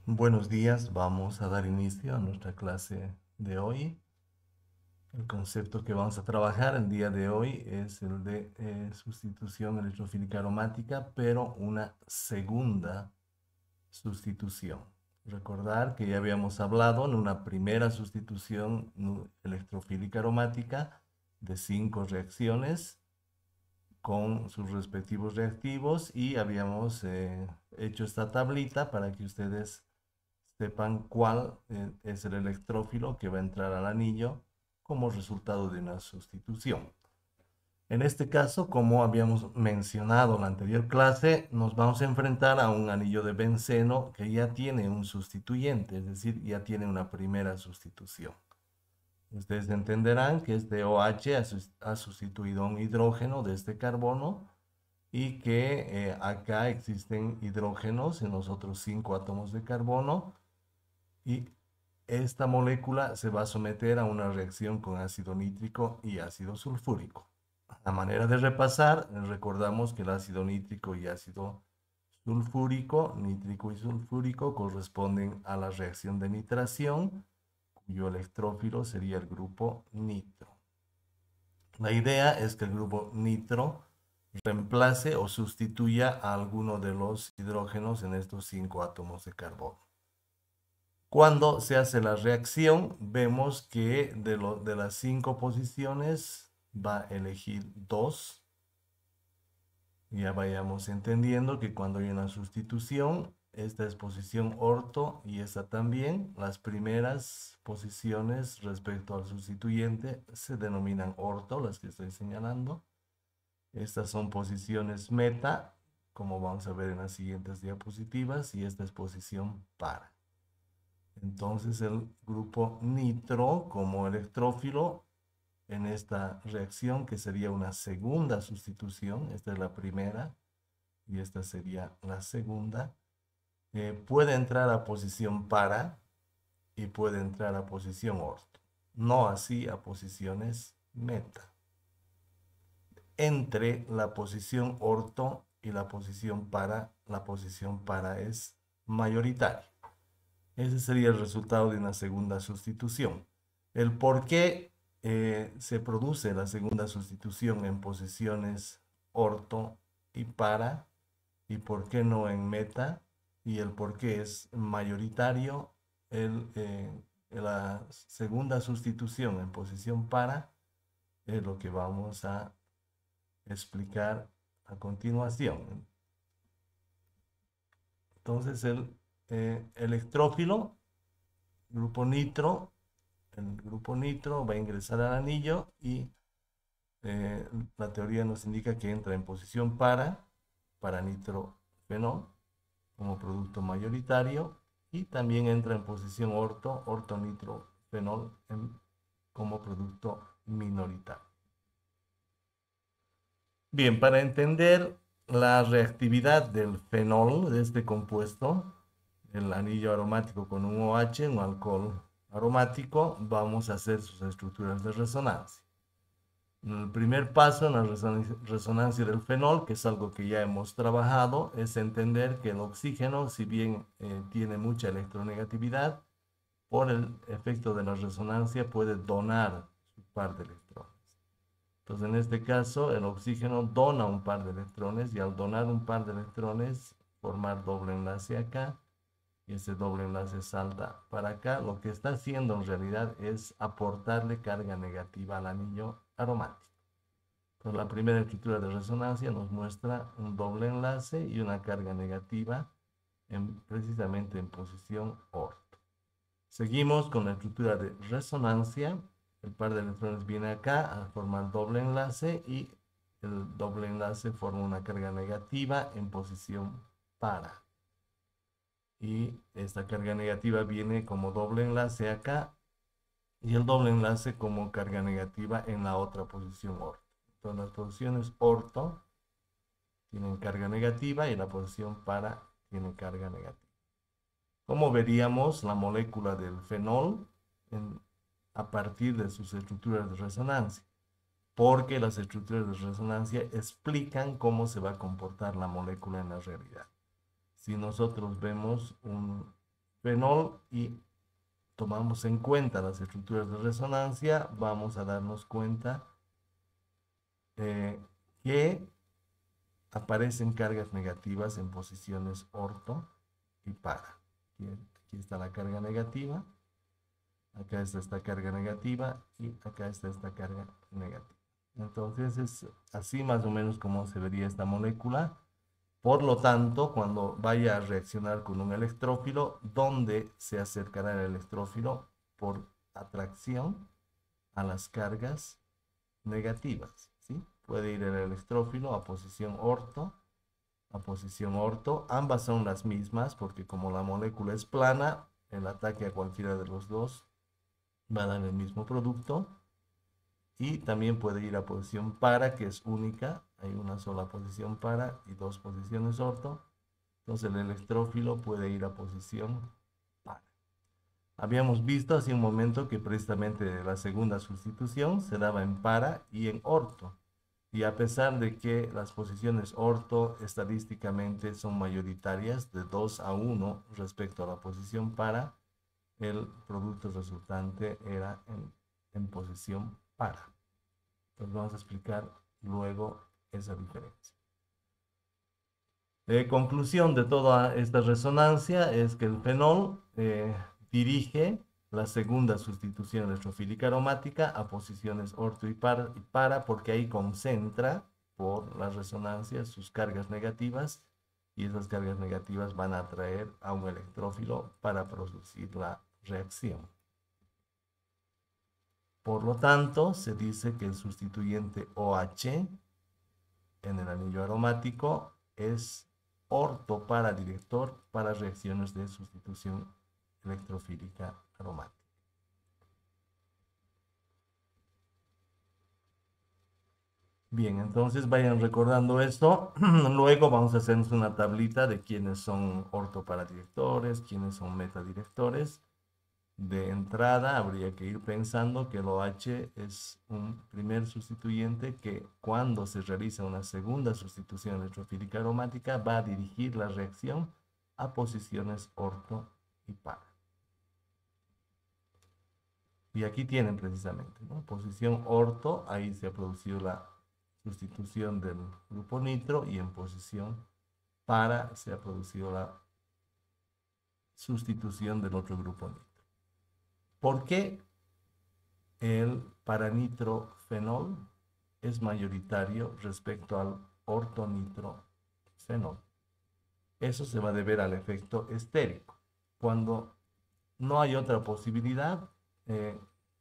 Buenos días, vamos a dar inicio a nuestra clase de hoy. El concepto que vamos a trabajar el día de hoy es el de sustitución electrofílica aromática, pero una segunda sustitución. Recordar que ya habíamos hablado en una primera sustitución electrofílica aromática de 5 reacciones con sus respectivos reactivos y habíamos hecho esta tablita para que ustedes sepan cuál es el electrófilo que va a entrar al anillo como resultado de una sustitución. En este caso, como habíamos mencionado en la anterior clase, nos vamos a enfrentar a un anillo de benceno que ya tiene un sustituyente, es decir, ya tiene una primera sustitución. Ustedes entenderán que este OH ha sustituido a un hidrógeno de este carbono y que acá existen hidrógenos en los otros 5 átomos de carbono y esta molécula se va a someter a una reacción con ácido nítrico y ácido sulfúrico. A manera de repasar, recordamos que el ácido nítrico y ácido sulfúrico, nítrico y sulfúrico, corresponden a la reacción de nitración, cuyo electrófilo sería el grupo nitro. La idea es que el grupo nitro reemplace o sustituya a alguno de los hidrógenos en estos 5 átomos de carbono. Cuando se hace la reacción, vemos que de las 5 posiciones va a elegir 2. Ya vayamos entendiendo que cuando hay una sustitución, esta es posición orto y esta también. Las primeras posiciones respecto al sustituyente se denominan orto, las que estoy señalando. Estas son posiciones meta, como vamos a ver en las siguientes diapositivas, y esta es posición para. Entonces el grupo nitro como electrófilo en esta reacción, que sería una segunda sustitución, esta es la primera y esta sería la segunda, puede entrar a posición para y puede entrar a posición orto, no así a posiciones meta. Entre la posición orto y la posición para es mayoritaria. Ese sería el resultado de una segunda sustitución. El por qué se produce la segunda sustitución en posiciones orto y por qué no en meta, y el por qué es mayoritario la segunda sustitución en posición para, es lo que vamos a explicar a continuación. Entonces el electrófilo, grupo nitro, el grupo nitro va a ingresar al anillo y la teoría nos indica que entra en posición para nitrofenol como producto mayoritario y también entra en posición ortonitrofenol como producto minoritario. Bien, para entender la reactividad del fenol, de este compuesto, el anillo aromático con un OH, un alcohol aromático, vamos a hacer sus estructuras de resonancia. El primer paso en la resonancia del fenol, que es algo que ya hemos trabajado, es entender que el oxígeno, si bien tiene mucha electronegatividad, por el efecto de la resonancia puede donar su par de electrones. Entonces, en este caso, el oxígeno dona un par de electrones y al donar un par de electrones, formar doble enlace acá y ese doble enlace salta para acá. Lo que está haciendo en realidad es aportarle carga negativa al anillo aromático. Entonces, la primera estructura de resonancia nos muestra un doble enlace y una carga negativa precisamente en posición orto. Seguimos con la estructura de resonancia. El par de electrones viene acá a formar doble enlace y el doble enlace forma una carga negativa en posición para. Y esta carga negativa viene como doble enlace acá y el doble enlace como carga negativa en la otra posición orto. Entonces las posiciones orto tienen carga negativa y la posición para tiene carga negativa. Como veríamos la molécula del fenol a partir de sus estructuras de resonancia, porque las estructuras de resonancia explican cómo se va a comportar la molécula en la realidad. Si nosotros vemos un fenol y tomamos en cuenta las estructuras de resonancia, vamos a darnos cuenta que aparecen cargas negativas en posiciones orto y para. Aquí está la carga negativa, acá está esta carga negativa y acá está esta carga negativa. Entonces es así más o menos como se vería esta molécula. Por lo tanto, cuando vaya a reaccionar con un electrófilo, ¿dónde se acercará el electrófilo? Por atracción a las cargas negativas, ¿sí? Puede ir el electrófilo a posición orto. Ambas son las mismas porque como la molécula es plana, el ataque a cualquiera de los dos va a dar el mismo producto. Y también puede ir a posición para, que es única. Hay una sola posición para y dos posiciones orto. Entonces el electrófilo puede ir a posición para. Habíamos visto hace un momento que precisamente la segunda sustitución se daba en para y en orto. Y a pesar de que las posiciones orto estadísticamente son mayoritarias de 2 a 1 respecto a la posición para, el producto resultante era en posición para. Entonces vamos a explicar luego esa diferencia. Conclusión de toda esta resonancia es que el fenol dirige la segunda sustitución electrofílica aromática a posiciones orto y para, porque ahí concentra por la resonancia sus cargas negativas y esas cargas negativas van a atraer a un electrófilo para producir la reacción. Por lo tanto, se dice que el sustituyente OH en el anillo aromático es orto para director para reacciones de sustitución electrofílica aromática. Bien, entonces vayan recordando esto. Luego vamos a hacernos una tablita de quiénes son ortoparadirectores, quiénes son metadirectores. De entrada habría que ir pensando que el OH es un primer sustituyente que cuando se realiza una segunda sustitución electrofílica aromática va a dirigir la reacción a posiciones orto y para. Y aquí tienen precisamente, ¿no? Posición orto, ahí se ha producido la sustitución del grupo nitro y en posición para se ha producido la sustitución del otro grupo nitro. ¿Por qué el paranitrofenol es mayoritario respecto al ortonitrofenol? Eso se va a deber al efecto estérico. Cuando no hay otra posibilidad,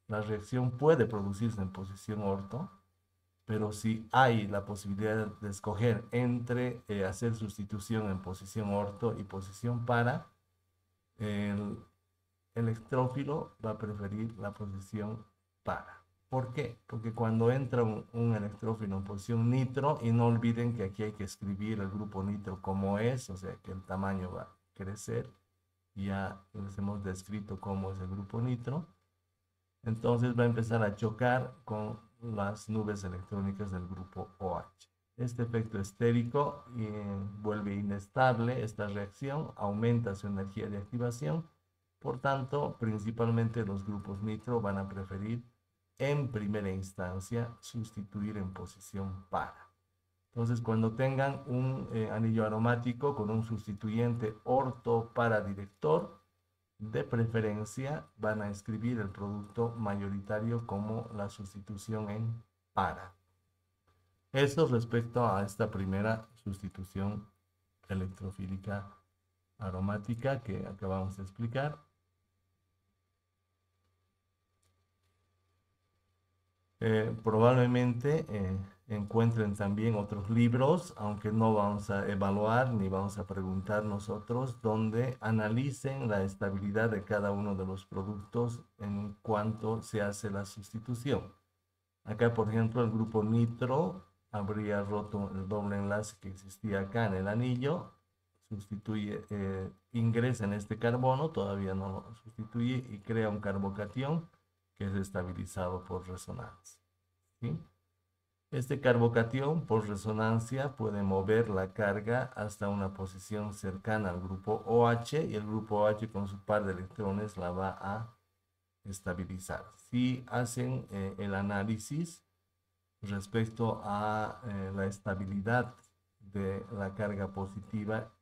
la reacción puede producirse en posición orto, pero si hay la posibilidad de escoger entre hacer sustitución en posición orto y posición para, el electrófilo va a preferir la posición para. ¿Por qué? Porque cuando entra un electrófilo en posición nitro, y no olviden que aquí hay que escribir el grupo nitro como es, o sea que el tamaño va a crecer, ya les hemos descrito cómo es el grupo nitro, entonces va a empezar a chocar con las nubes electrónicas del grupo OH. Este efecto estérico vuelve inestable esta reacción, aumenta su energía de activación, por tanto, principalmente los grupos nitro van a preferir en primera instancia sustituir en posición para. Entonces, cuando tengan un anillo aromático con un sustituyente orto para director, de preferencia van a escribir el producto mayoritario como la sustitución en para. Eso respecto a esta primera sustitución electrofílica aromática que acabamos de explicar. Probablemente encuentren también otros libros, aunque no vamos a evaluar ni vamos a preguntar nosotros, donde analicen la estabilidad de cada uno de los productos en cuanto se hace la sustitución. Acá, por ejemplo, el grupo nitro habría roto el doble enlace que existía acá en el anillo, sustituye, ingresa en este carbono, todavía no lo sustituye y crea un carbocatión que es estabilizado por resonancia, ¿sí? Este carbocatión, por resonancia, puede mover la carga hasta una posición cercana al grupo OH y el grupo OH con su par de electrones la va a estabilizar. Si hacen el análisis respecto a la estabilidad de la carga positiva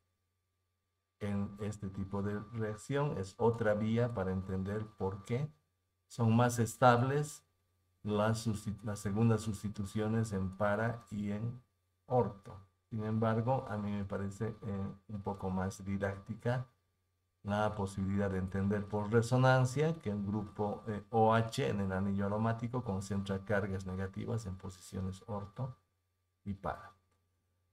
en este tipo de reacción, es otra vía para entender por qué son más estables las segundas sustituciones en para y en orto. Sin embargo, a mí me parece un poco más didáctica la posibilidad de entender por resonancia que el grupo OH en el anillo aromático concentra cargas negativas en posiciones orto y para.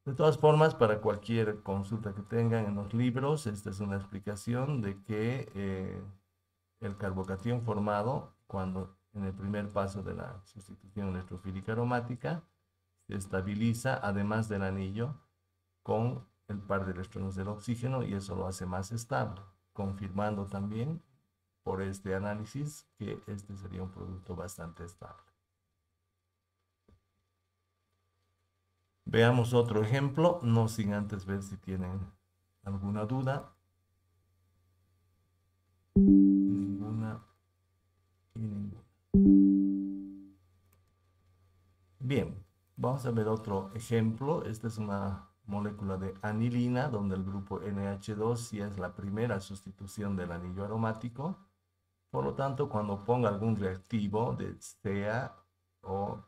De todas formas, para cualquier consulta que tengan en los libros, esta es una explicación de que el carbocatión formado cuando en el primer paso de la sustitución electrofílica aromática se estabiliza además del anillo con el par de electrones del oxígeno y eso lo hace más estable, confirmando también por este análisis que este sería un producto bastante estable. Veamos otro ejemplo, no sin antes ver si tienen alguna duda. Ninguna y ninguna. Bien, vamos a ver otro ejemplo. Esta es una molécula de anilina, donde el grupo NH2 sí es la primera sustitución del anillo aromático. Por lo tanto, cuando ponga algún reactivo de CEA o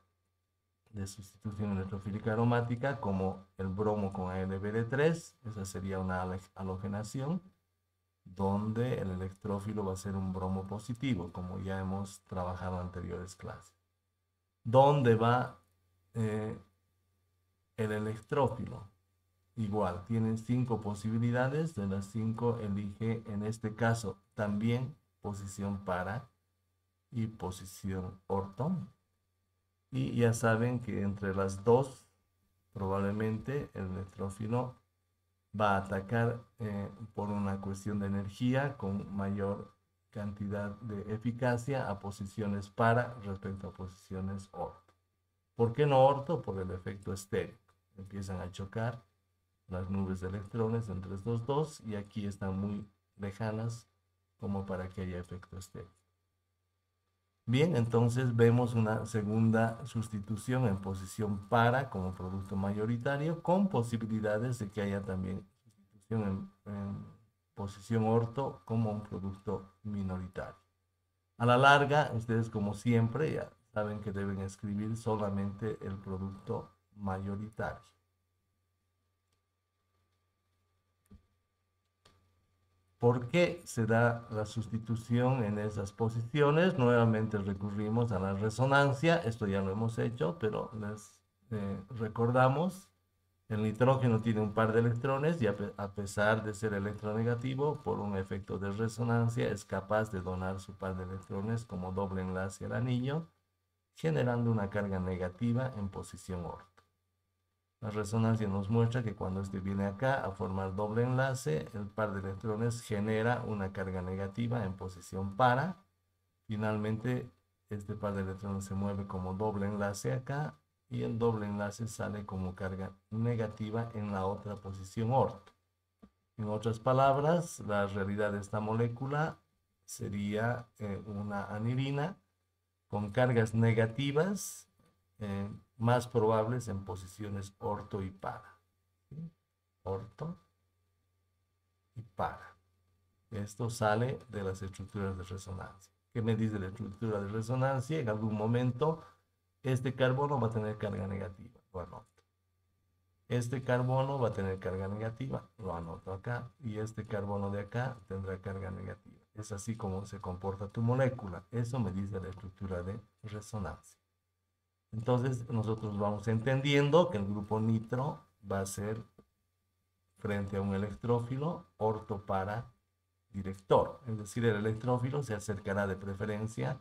de sustitución electrofílica aromática, como el bromo con AlBr3, esa sería una halogenación, donde el electrófilo va a ser un bromo positivo, como ya hemos trabajado en anteriores clases. ¿Dónde va el electrófilo? Igual, tienen 5 posibilidades, de las 5 elige en este caso también posición para y posición orto. Y ya saben que entre las dos probablemente el electrófilo va a atacar por una cuestión de energía con mayor cantidad de eficacia a posiciones para respecto a posiciones orto. ¿Por qué no orto? Por el efecto estéreo. Empiezan a chocar las nubes de electrones entre estos dos y aquí están muy lejanas como para que haya efecto estéreo. Bien, entonces vemos una segunda sustitución en posición para como producto mayoritario con posibilidades de que haya también sustitución en posición orto como un producto minoritario. A la larga, ustedes como siempre ya saben que deben escribir solamente el producto mayoritario. ¿Por qué se da la sustitución en esas posiciones? Nuevamente recurrimos a la resonancia, esto ya lo hemos hecho, pero les recordamos, el nitrógeno tiene un par de electrones y a pesar de ser electronegativo, por un efecto de resonancia es capaz de donar su par de electrones como doble enlace al anillo, generando una carga negativa en posición orto. La resonancia nos muestra que cuando este viene acá a formar doble enlace, el par de electrones genera una carga negativa en posición para. Finalmente, este par de electrones se mueve como doble enlace acá y el doble enlace sale como carga negativa en la otra posición orto. En otras palabras, la realidad de esta molécula sería una anilina con cargas negativas más probables en posiciones orto y para. ¿Sí? Orto y para. Esto sale de las estructuras de resonancia. ¿Qué me dice la estructura de resonancia? En algún momento este carbono va a tener carga negativa, lo anoto. Este carbono va a tener carga negativa, lo anoto acá. Y este carbono de acá tendrá carga negativa. Es así como se comporta tu molécula. Eso me dice la estructura de resonancia. Entonces nosotros vamos entendiendo que el grupo nitro va a ser frente a un electrófilo orto para director. Es decir, el electrófilo se acercará de preferencia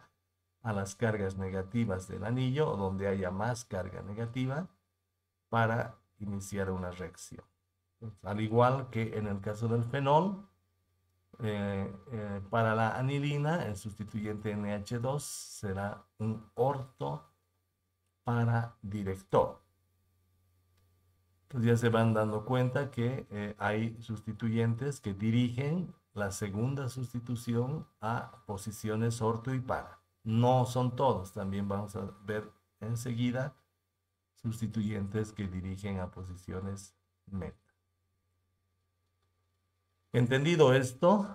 a las cargas negativas del anillo o donde haya más carga negativa para iniciar una reacción. Entonces, al igual que en el caso del fenol, para la anilina, el sustituyente NH2 será un orto para director. Entonces ya se van dando cuenta que hay sustituyentes que dirigen la segunda sustitución a posiciones orto y para. No son todos, también vamos a ver enseguida sustituyentes que dirigen a posiciones meta. Entendido esto,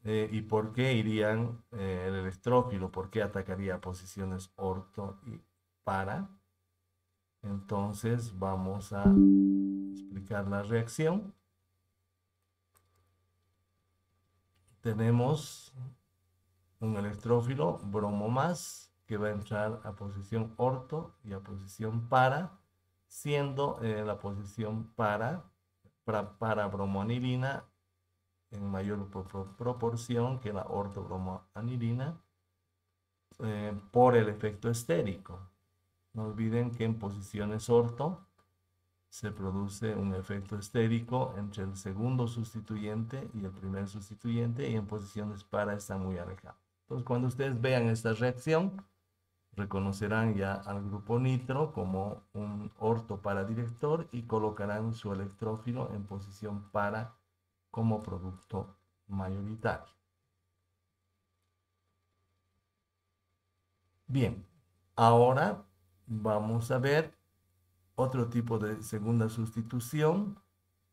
y por qué irían el electrófilo, por qué atacaría a posiciones orto y para, entonces vamos a explicar la reacción. Tenemos un electrófilo bromo más que va a entrar a posición orto y a posición para, siendo la posición para bromoanilina en mayor proporción que la ortobromoanilina por el efecto estérico. No olviden que en posiciones orto se produce un efecto estérico entre el segundo sustituyente y el primer sustituyente, y en posiciones para está muy alejado. Entonces, cuando ustedes vean esta reacción, reconocerán ya al grupo nitro como un orto para director y colocarán su electrófilo en posición para como producto mayoritario. Bien, ahora vamos a ver otro tipo de segunda sustitución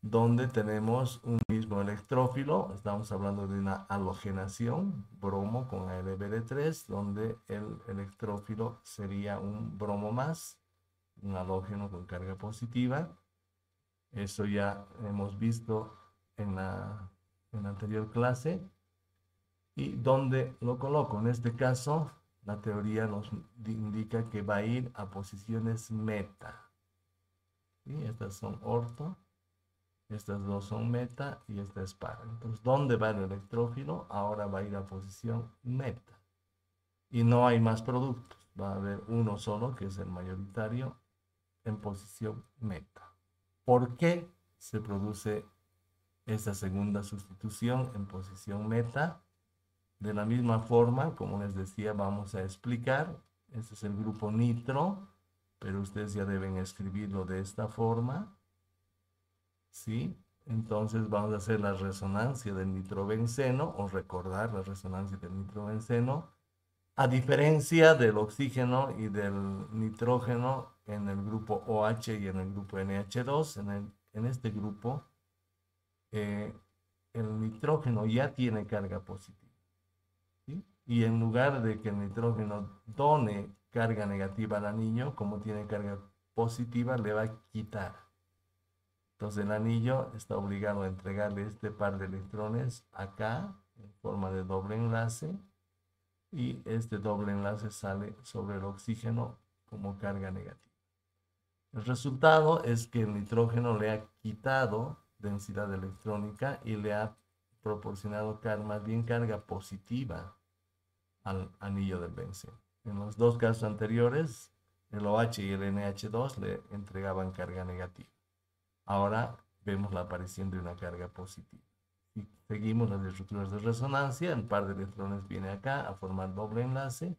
donde tenemos un mismo electrófilo. Estamos hablando de una halogenación, bromo con AlBr3, donde el electrófilo sería un bromo más, un halógeno con carga positiva. Eso ya hemos visto en la anterior clase. ¿Y dónde lo coloco? En este caso, la teoría nos indica que va a ir a posiciones meta. ¿Sí? Estas son orto, estas dos son meta y esta es para. Entonces, ¿dónde va el electrófilo? Ahora va a ir a posición meta. Y no hay más productos. Va a haber uno solo, que es el mayoritario, en posición meta. ¿Por qué se produce esta segunda sustitución en posición meta? De la misma forma, como les decía, vamos a explicar. Este es el grupo nitro, pero ustedes ya deben escribirlo de esta forma. ¿Sí? Entonces vamos a hacer la resonancia del nitrobenceno o recordar la resonancia del nitrobenceno. A diferencia del oxígeno y del nitrógeno en el grupo OH y en el grupo NH2, en este grupo el nitrógeno ya tiene carga positiva. ¿Sí? Y en lugar de que el nitrógeno done carga negativa al anillo, como tiene carga positiva, le va a quitar. Entonces el anillo está obligado a entregarle este par de electrones acá, en forma de doble enlace, y este doble enlace sale sobre el oxígeno como carga negativa. El resultado es que el nitrógeno le ha quitado densidad electrónica y le ha proporcionado más bien carga positiva al anillo del benceno. En los dos casos anteriores, el OH y el NH2 le entregaban carga negativa. Ahora vemos la aparición de una carga positiva. Si seguimos las estructuras de resonancia, el par de electrones viene acá a formar doble enlace.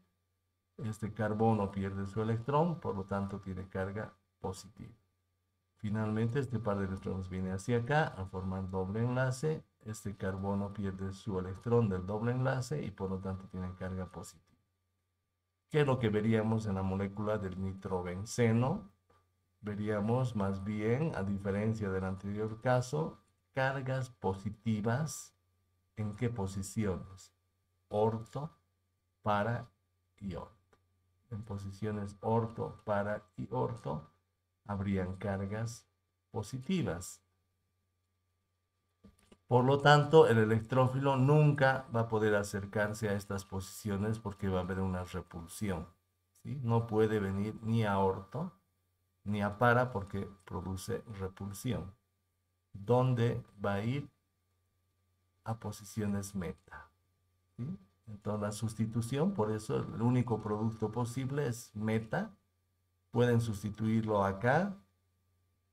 Este carbono pierde su electrón, por lo tanto tiene carga positiva. Finalmente, este par de electrones viene hacia acá a formar doble enlace. Este carbono pierde su electrón del doble enlace y por lo tanto tiene carga positiva. ¿Qué es lo que veríamos en la molécula del nitrobenceno? Veríamos más bien, a diferencia del anterior caso, cargas positivas. ¿En qué posiciones? Orto, para y orto. En posiciones orto, para y orto habrían cargas positivas. Por lo tanto, el electrófilo nunca va a poder acercarse a estas posiciones porque va a haber una repulsión. ¿Sí? No puede venir ni a orto ni a para porque produce repulsión. ¿Dónde va a ir? A posiciones meta. ¿Sí? Entonces la sustitución, por eso el único producto posible es meta. Pueden sustituirlo acá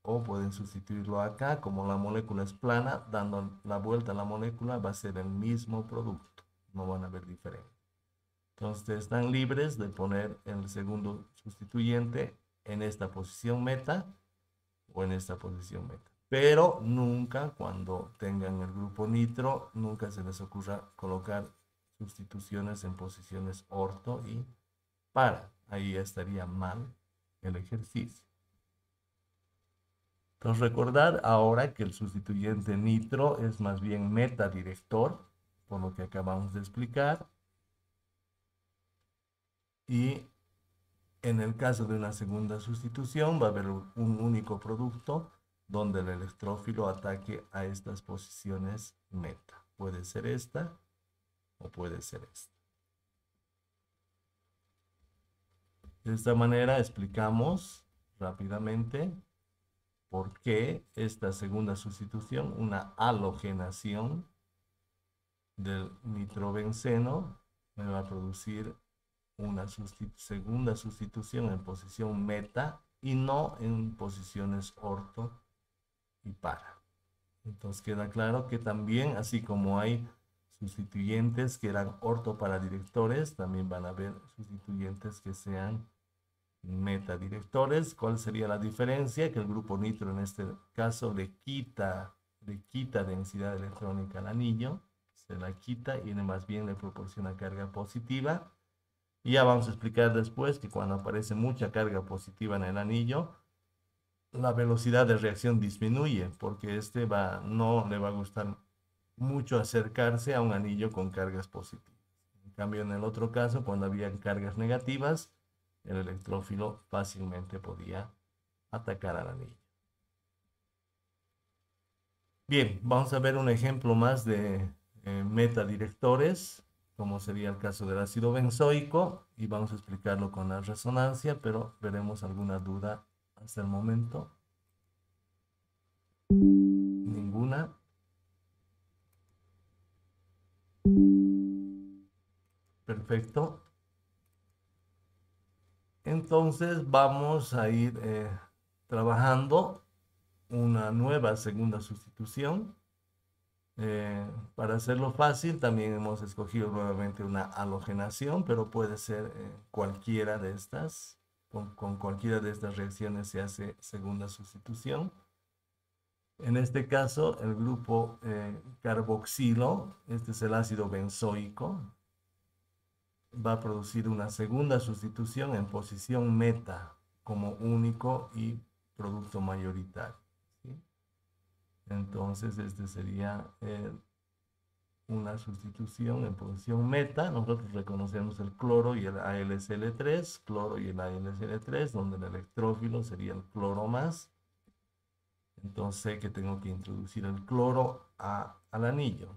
o pueden sustituirlo acá. Como la molécula es plana, dando la vuelta a la molécula va a ser el mismo producto. No van a ver diferencia. Entonces están libres de poner el segundo sustituyente en esta posición meta o en esta posición meta. Pero nunca, cuando tengan el grupo nitro, nunca se les ocurra colocar sustituciones en posiciones orto y para. Ahí estaría mal el ejercicio. Entonces recordar ahora que el sustituyente nitro es más bien metadirector, por lo que acabamos de explicar. Y en el caso de una segunda sustitución va a haber un único producto donde el electrófilo ataque a estas posiciones meta. Puede ser esta o puede ser esta. De esta manera explicamos rápidamente por qué esta segunda sustitución, una halogenación del nitrobenceno, me va a producir una segunda sustitución en posición meta y no en posiciones orto y para. Entonces queda claro que también, así como hay sustituyentes que eran ortoparadirectores, también van a haber sustituyentes que sean metadirectores. ¿Cuál sería la diferencia? Que el grupo nitro en este caso le quita densidad electrónica al anillo, se la quita y más bien le proporciona carga positiva. Y ya vamos a explicar después que cuando aparece mucha carga positiva en el anillo, la velocidad de reacción disminuye porque no le va a gustar mucho acercarse a un anillo con cargas positivas. En cambio, en el otro caso, cuando había cargas negativas, el electrófilo fácilmente podía atacar al anillo. Bien, vamos a ver un ejemplo más de metadirectores, como sería el caso del ácido benzoico, y vamos a explicarlo con la resonancia, pero veremos alguna duda hasta el momento. Ninguna. Perfecto. Entonces vamos a ir trabajando una nueva segunda sustitución. Para hacerlo fácil, también hemos escogido nuevamente una halogenación, pero puede ser cualquiera de estas. Con cualquiera de estas reacciones se hace segunda sustitución. En este caso, el grupo carboxilo, este es el ácido benzoico, va a producir una segunda sustitución en posición meta como único y producto mayoritario, ¿sí? Entonces, este sería una sustitución en posición meta. Nosotros reconocemos el cloro y el AlCl3, cloro y el AlCl3, donde el electrófilo sería el cloro más. Entonces sé que tengo que introducir el cloro al anillo.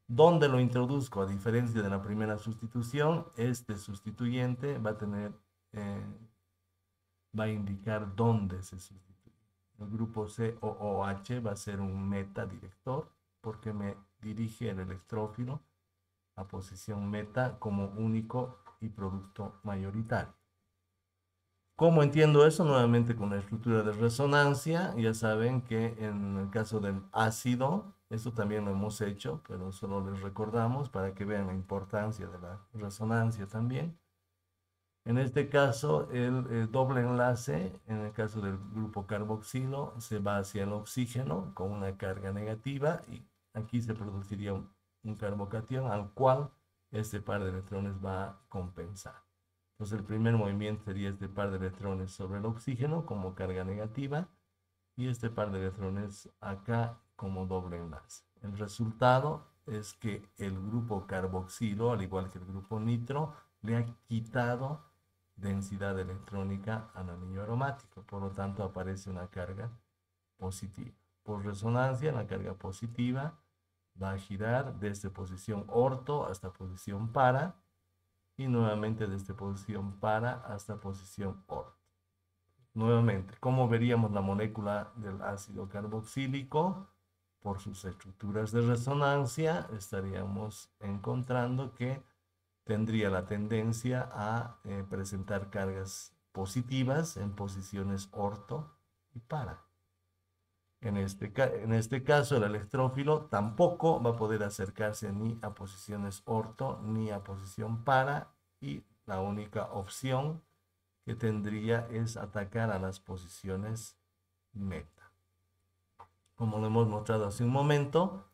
¿Dónde lo introduzco? A diferencia de la primera sustitución, este sustituyente va a indicar dónde se sustituye. El grupo COOH va a ser un metadirector porque me dirige el electrófilo a posición meta como único y producto mayoritario. ¿Cómo entiendo eso? Nuevamente con la estructura de resonancia. Ya saben que en el caso del ácido, esto también lo hemos hecho, pero solo les recordamos para que vean la importancia de la resonancia también. En este caso, el doble enlace, en el caso del grupo carboxilo, se va hacia el oxígeno con una carga negativa y aquí se produciría un carbocatión al cual este par de electrones va a compensar. Entonces el primer movimiento sería este par de electrones sobre el oxígeno como carga negativa y este par de electrones acá como doble enlace. El resultado es que el grupo carboxilo, al igual que el grupo nitro, le ha quitado densidad electrónica al anillo aromático. Por lo tanto, aparece una carga positiva. Por resonancia, la carga positiva va a girar desde posición orto hasta posición para y nuevamente desde posición para hasta posición orto. Nuevamente, ¿cómo veríamos la molécula del ácido carboxílico? Por sus estructuras de resonancia, estaríamos encontrando que tendría la tendencia a presentar cargas positivas en posiciones orto y para. En este caso, el electrófilo tampoco va a poder acercarse ni a posiciones orto ni a posición para y la única opción que tendría es atacar a las posiciones meta. Como lo hemos mostrado hace un momento,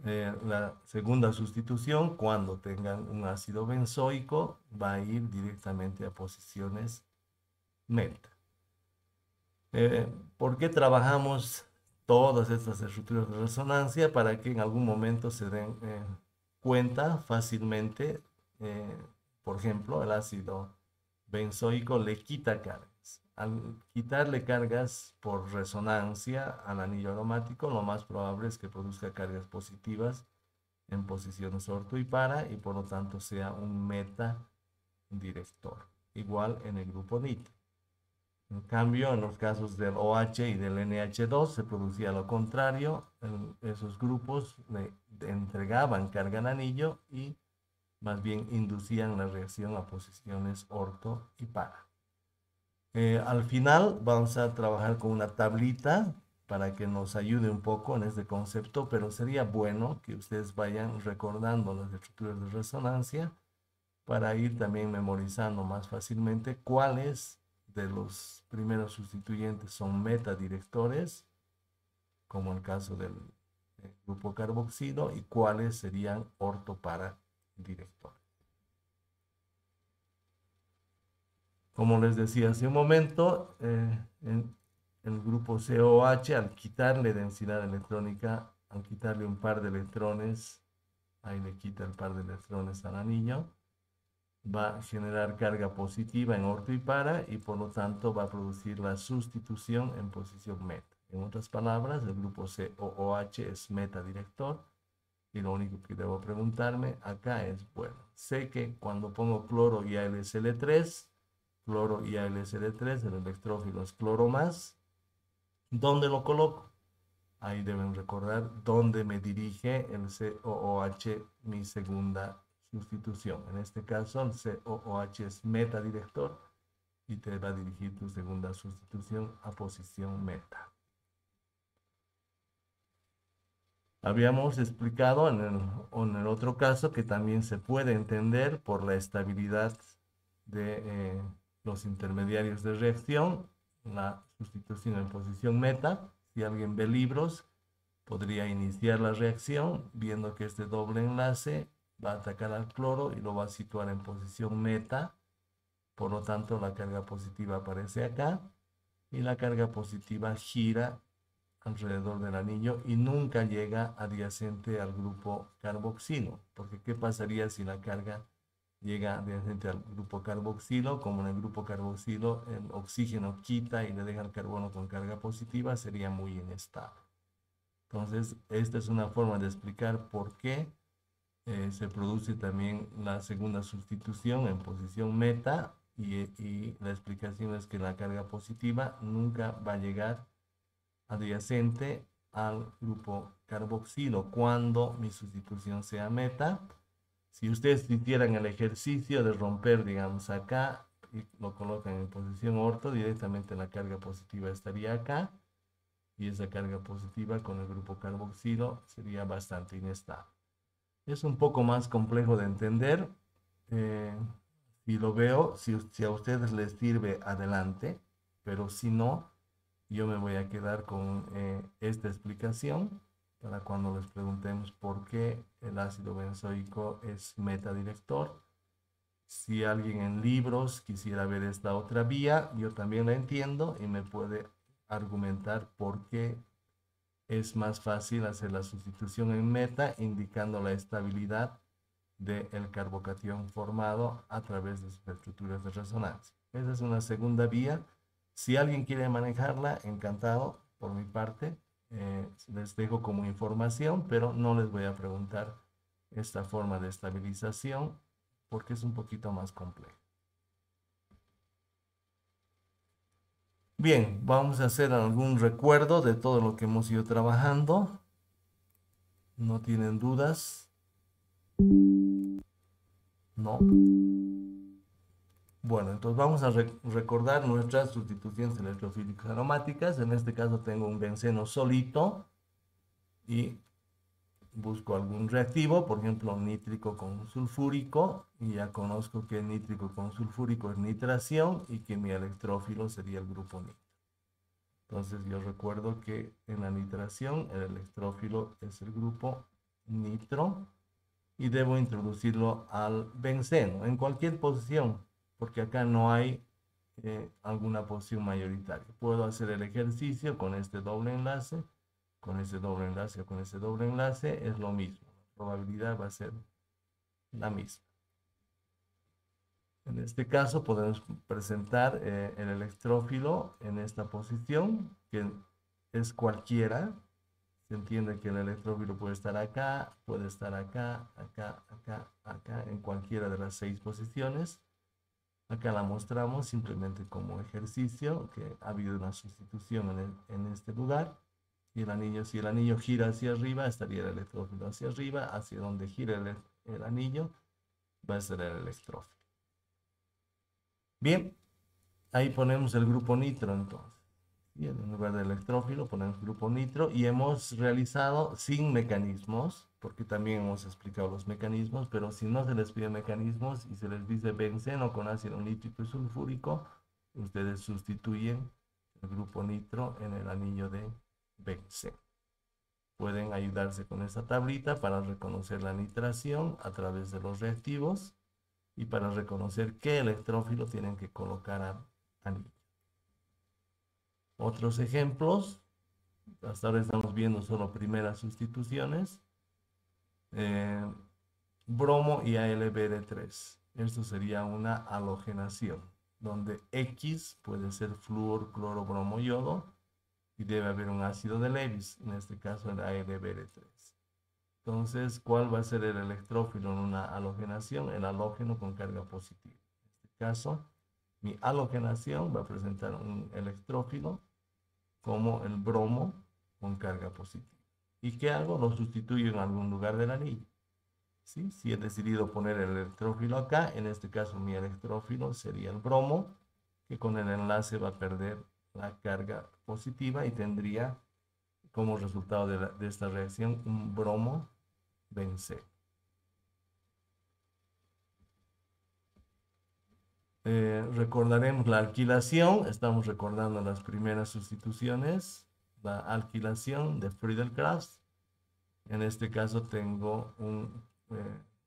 la segunda sustitución, cuando tengan un ácido benzoico, va a ir directamente a posiciones meta. ¿Por qué trabajamos todas estas estructuras de resonancia? Para que en algún momento se den cuenta fácilmente. Por ejemplo, el ácido benzoico le quita cargas. Al quitarle cargas por resonancia al anillo aromático, lo más probable es que produzca cargas positivas en posiciones orto y para, y por lo tanto sea un meta director. Igual en el grupo nitro. En cambio, en los casos del OH y del NH2 se producía lo contrario. Esos grupos le entregaban carga al anillo y más bien inducían la reacción a posiciones orto y para. Al final vamos a trabajar con una tablita para que nos ayude un poco en este concepto, pero sería bueno que ustedes vayan recordando las estructuras de resonancia para ir también memorizando más fácilmente cuáles de los primeros sustituyentes son metadirectores, como el caso del grupo carboxilo, y cuáles serían ortopara directores. Como les decía hace un momento, en el grupo COH, al quitarle densidad electrónica, al quitarle un par de electrones, ahí le quita el par de electrones al anillo, va a generar carga positiva en orto y para, y por lo tanto va a producir la sustitución en posición meta. En otras palabras, el grupo COOH es metadirector, y lo único que debo preguntarme acá es, bueno, sé que cuando pongo cloro y AlSL3, cloro y AlSL3, el electrófilo es cloro más, ¿dónde lo coloco? Ahí deben recordar dónde me dirige el COOH, mi segunda sustitución. En este caso, el COOH es metadirector y te va a dirigir tu segunda sustitución a posición meta. Habíamos explicado en el otro caso que también se puede entender por la estabilidad de los intermediarios de reacción, la sustitución en posición meta. Si alguien ve libros, podría iniciar la reacción viendo que este doble enlace va a atacar al cloro y lo va a situar en posición meta. Por lo tanto, la carga positiva aparece acá y la carga positiva gira alrededor del anillo y nunca llega adyacente al grupo carboxilo. Porque ¿qué pasaría si la carga llega adyacente al grupo carboxilo? Como en el grupo carboxilo el oxígeno quita y le deja el carbono con carga positiva, sería muy inestable. Entonces, esta es una forma de explicar por qué se produce también la segunda sustitución en posición meta, y la explicación es que la carga positiva nunca va a llegar adyacente al grupo carboxilo cuando mi sustitución sea meta. Si ustedes hicieran el ejercicio de romper, digamos, acá y lo colocan en posición orto, directamente la carga positiva estaría acá, y esa carga positiva con el grupo carboxilo sería bastante inestable. Es un poco más complejo de entender. Si lo veo, si a ustedes les sirve, adelante, pero si no, yo me voy a quedar con esta explicación para cuando les preguntemos por qué el ácido benzoico es metadirector. Si alguien en libros quisiera ver esta otra vía, yo también la entiendo y me puede argumentar por qué es más fácil hacer la sustitución en meta, indicando la estabilidad del carbocatión formado a través de sus estructuras de resonancia. Esa es una segunda vía. Si alguien quiere manejarla, encantado por mi parte. Les dejo como información, pero no les voy a preguntar esta forma de estabilización porque es un poquito más complejo. Bien, vamos a hacer algún recuerdo de todo lo que hemos ido trabajando. ¿No tienen dudas? No. Bueno, entonces vamos a recordar nuestras sustituciones electrofílicas aromáticas. En este caso tengo un benceno solito y busco algún reactivo, por ejemplo, nítrico con sulfúrico, y ya conozco que nítrico con sulfúrico es nitración y que mi electrófilo sería el grupo nitro. Entonces yo recuerdo que en la nitración el electrófilo es el grupo nitro y debo introducirlo al benceno en cualquier posición, porque acá no hay alguna posición mayoritaria. Puedo hacer el ejercicio con este doble enlace, con ese doble enlace o con ese doble enlace, es lo mismo. La probabilidad va a ser la misma. En este caso podemos presentar el electrófilo en esta posición, que es cualquiera. Se entiende que el electrófilo puede estar acá, puede estar acá, acá, acá, acá, en cualquiera de las 6 posiciones. Acá la mostramos simplemente como ejercicio, que ha habido una sustitución en este lugar. Y el anillo, si el anillo gira hacia arriba, estaría el electrófilo hacia arriba, hacia donde gira el anillo, va a ser el electrófilo. Bien, ahí ponemos el grupo nitro entonces. Y en lugar del electrófilo ponemos grupo nitro y hemos realizado sin mecanismos, porque también hemos explicado los mecanismos, pero si no se les pide mecanismos y se les dice benceno con ácido nítrico y sulfúrico, ustedes sustituyen el grupo nitro en el anillo de benceno. Pueden ayudarse con esta tablita para reconocer la nitración a través de los reactivos y para reconocer qué electrófilo tienen que colocar al anillo. Otros ejemplos, hasta ahora estamos viendo solo primeras sustituciones. Bromo y AlBr3. Esto sería una halogenación, donde X puede ser flúor, cloro, bromo, yodo, y debe haber un ácido de Lewis, en este caso el AlBr3. Entonces, ¿cuál va a ser el electrófilo en una halogenación? El halógeno con carga positiva. En este caso, mi halogenación va a presentar un electrófilo como el bromo con carga positiva. ¿Y qué hago? Lo sustituyo en algún lugar del anillo. ¿Sí? Si he decidido poner el electrófilo acá, en este caso mi electrófilo sería el bromo, que con el enlace va a perder la carga positiva y tendría como resultado de esta reacción un bromo benceno. Recordaremos la alquilación, estamos recordando las primeras sustituciones, la alquilación de Friedel-Crafts. En este caso tengo un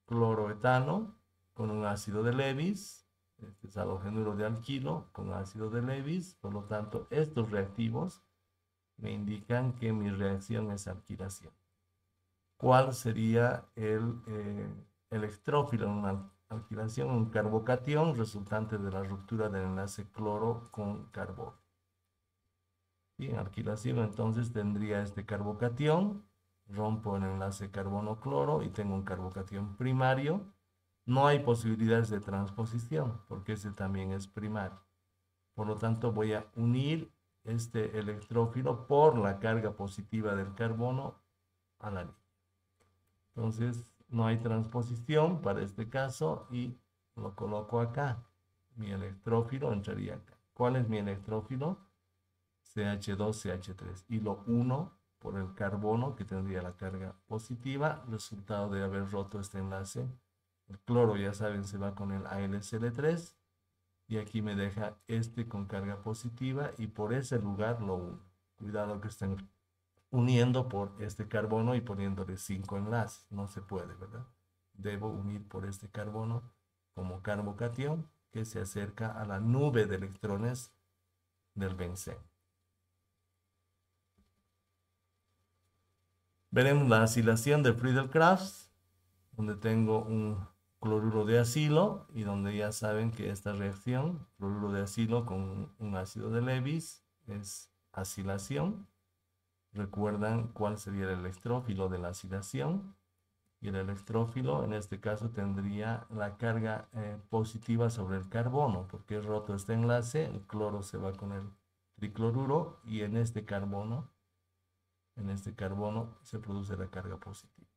cloroetano con un ácido de Lewis, este es halogenuro de alquilo con ácido de Lewis, por lo tanto estos reactivos me indican que mi reacción es alquilación. ¿Cuál sería el electrófilo en una alquilación? Un carbocatión resultante de la ruptura del enlace cloro con carbono. Y en alquilación entonces tendría este carbocatión, rompo el enlace carbono-cloro y tengo un carbocatión primario. No hay posibilidades de transposición porque ese también es primario. Por lo tanto voy a unir este electrófilo por la carga positiva del carbono al anillo. Entonces no hay transposición para este caso y lo coloco acá. Mi electrófilo entraría acá. ¿Cuál es mi electrófilo? CH2CH3 y lo uno por el carbono que tendría la carga positiva, resultado de haber roto este enlace. El cloro, ya saben, se va con el AlCl3 y aquí me deja este con carga positiva y por ese lugar lo uno. Cuidado que estén uniendo por este carbono y poniéndole 5 enlaces. No se puede, ¿verdad? Debo unir por este carbono como carbocatión que se acerca a la nube de electrones del benceno. Veremos la acilación de Friedel-Crafts, donde tengo un cloruro de acilo y donde ya saben que esta reacción, cloruro de acilo con un ácido de Lewis, es acilación. Recuerdan cuál sería el electrófilo de la acilación. Y el electrófilo en este caso tendría la carga positiva sobre el carbono, porque es roto este enlace, el cloro se va con el tricloruro y en este carbono se produce la carga positiva.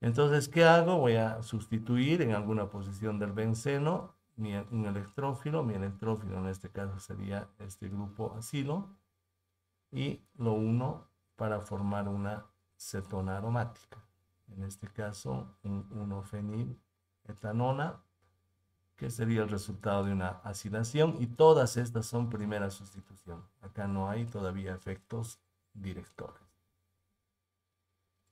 Entonces, ¿qué hago? Voy a sustituir en alguna posición del benceno un electrófilo. Mi electrófilo en este caso sería este grupo acilo y lo uno para formar una cetona aromática. en este caso un 1-feniletanona, que sería el resultado de una acidación, y todas estas son primera sustitución. Acá no hay todavía efectos directores.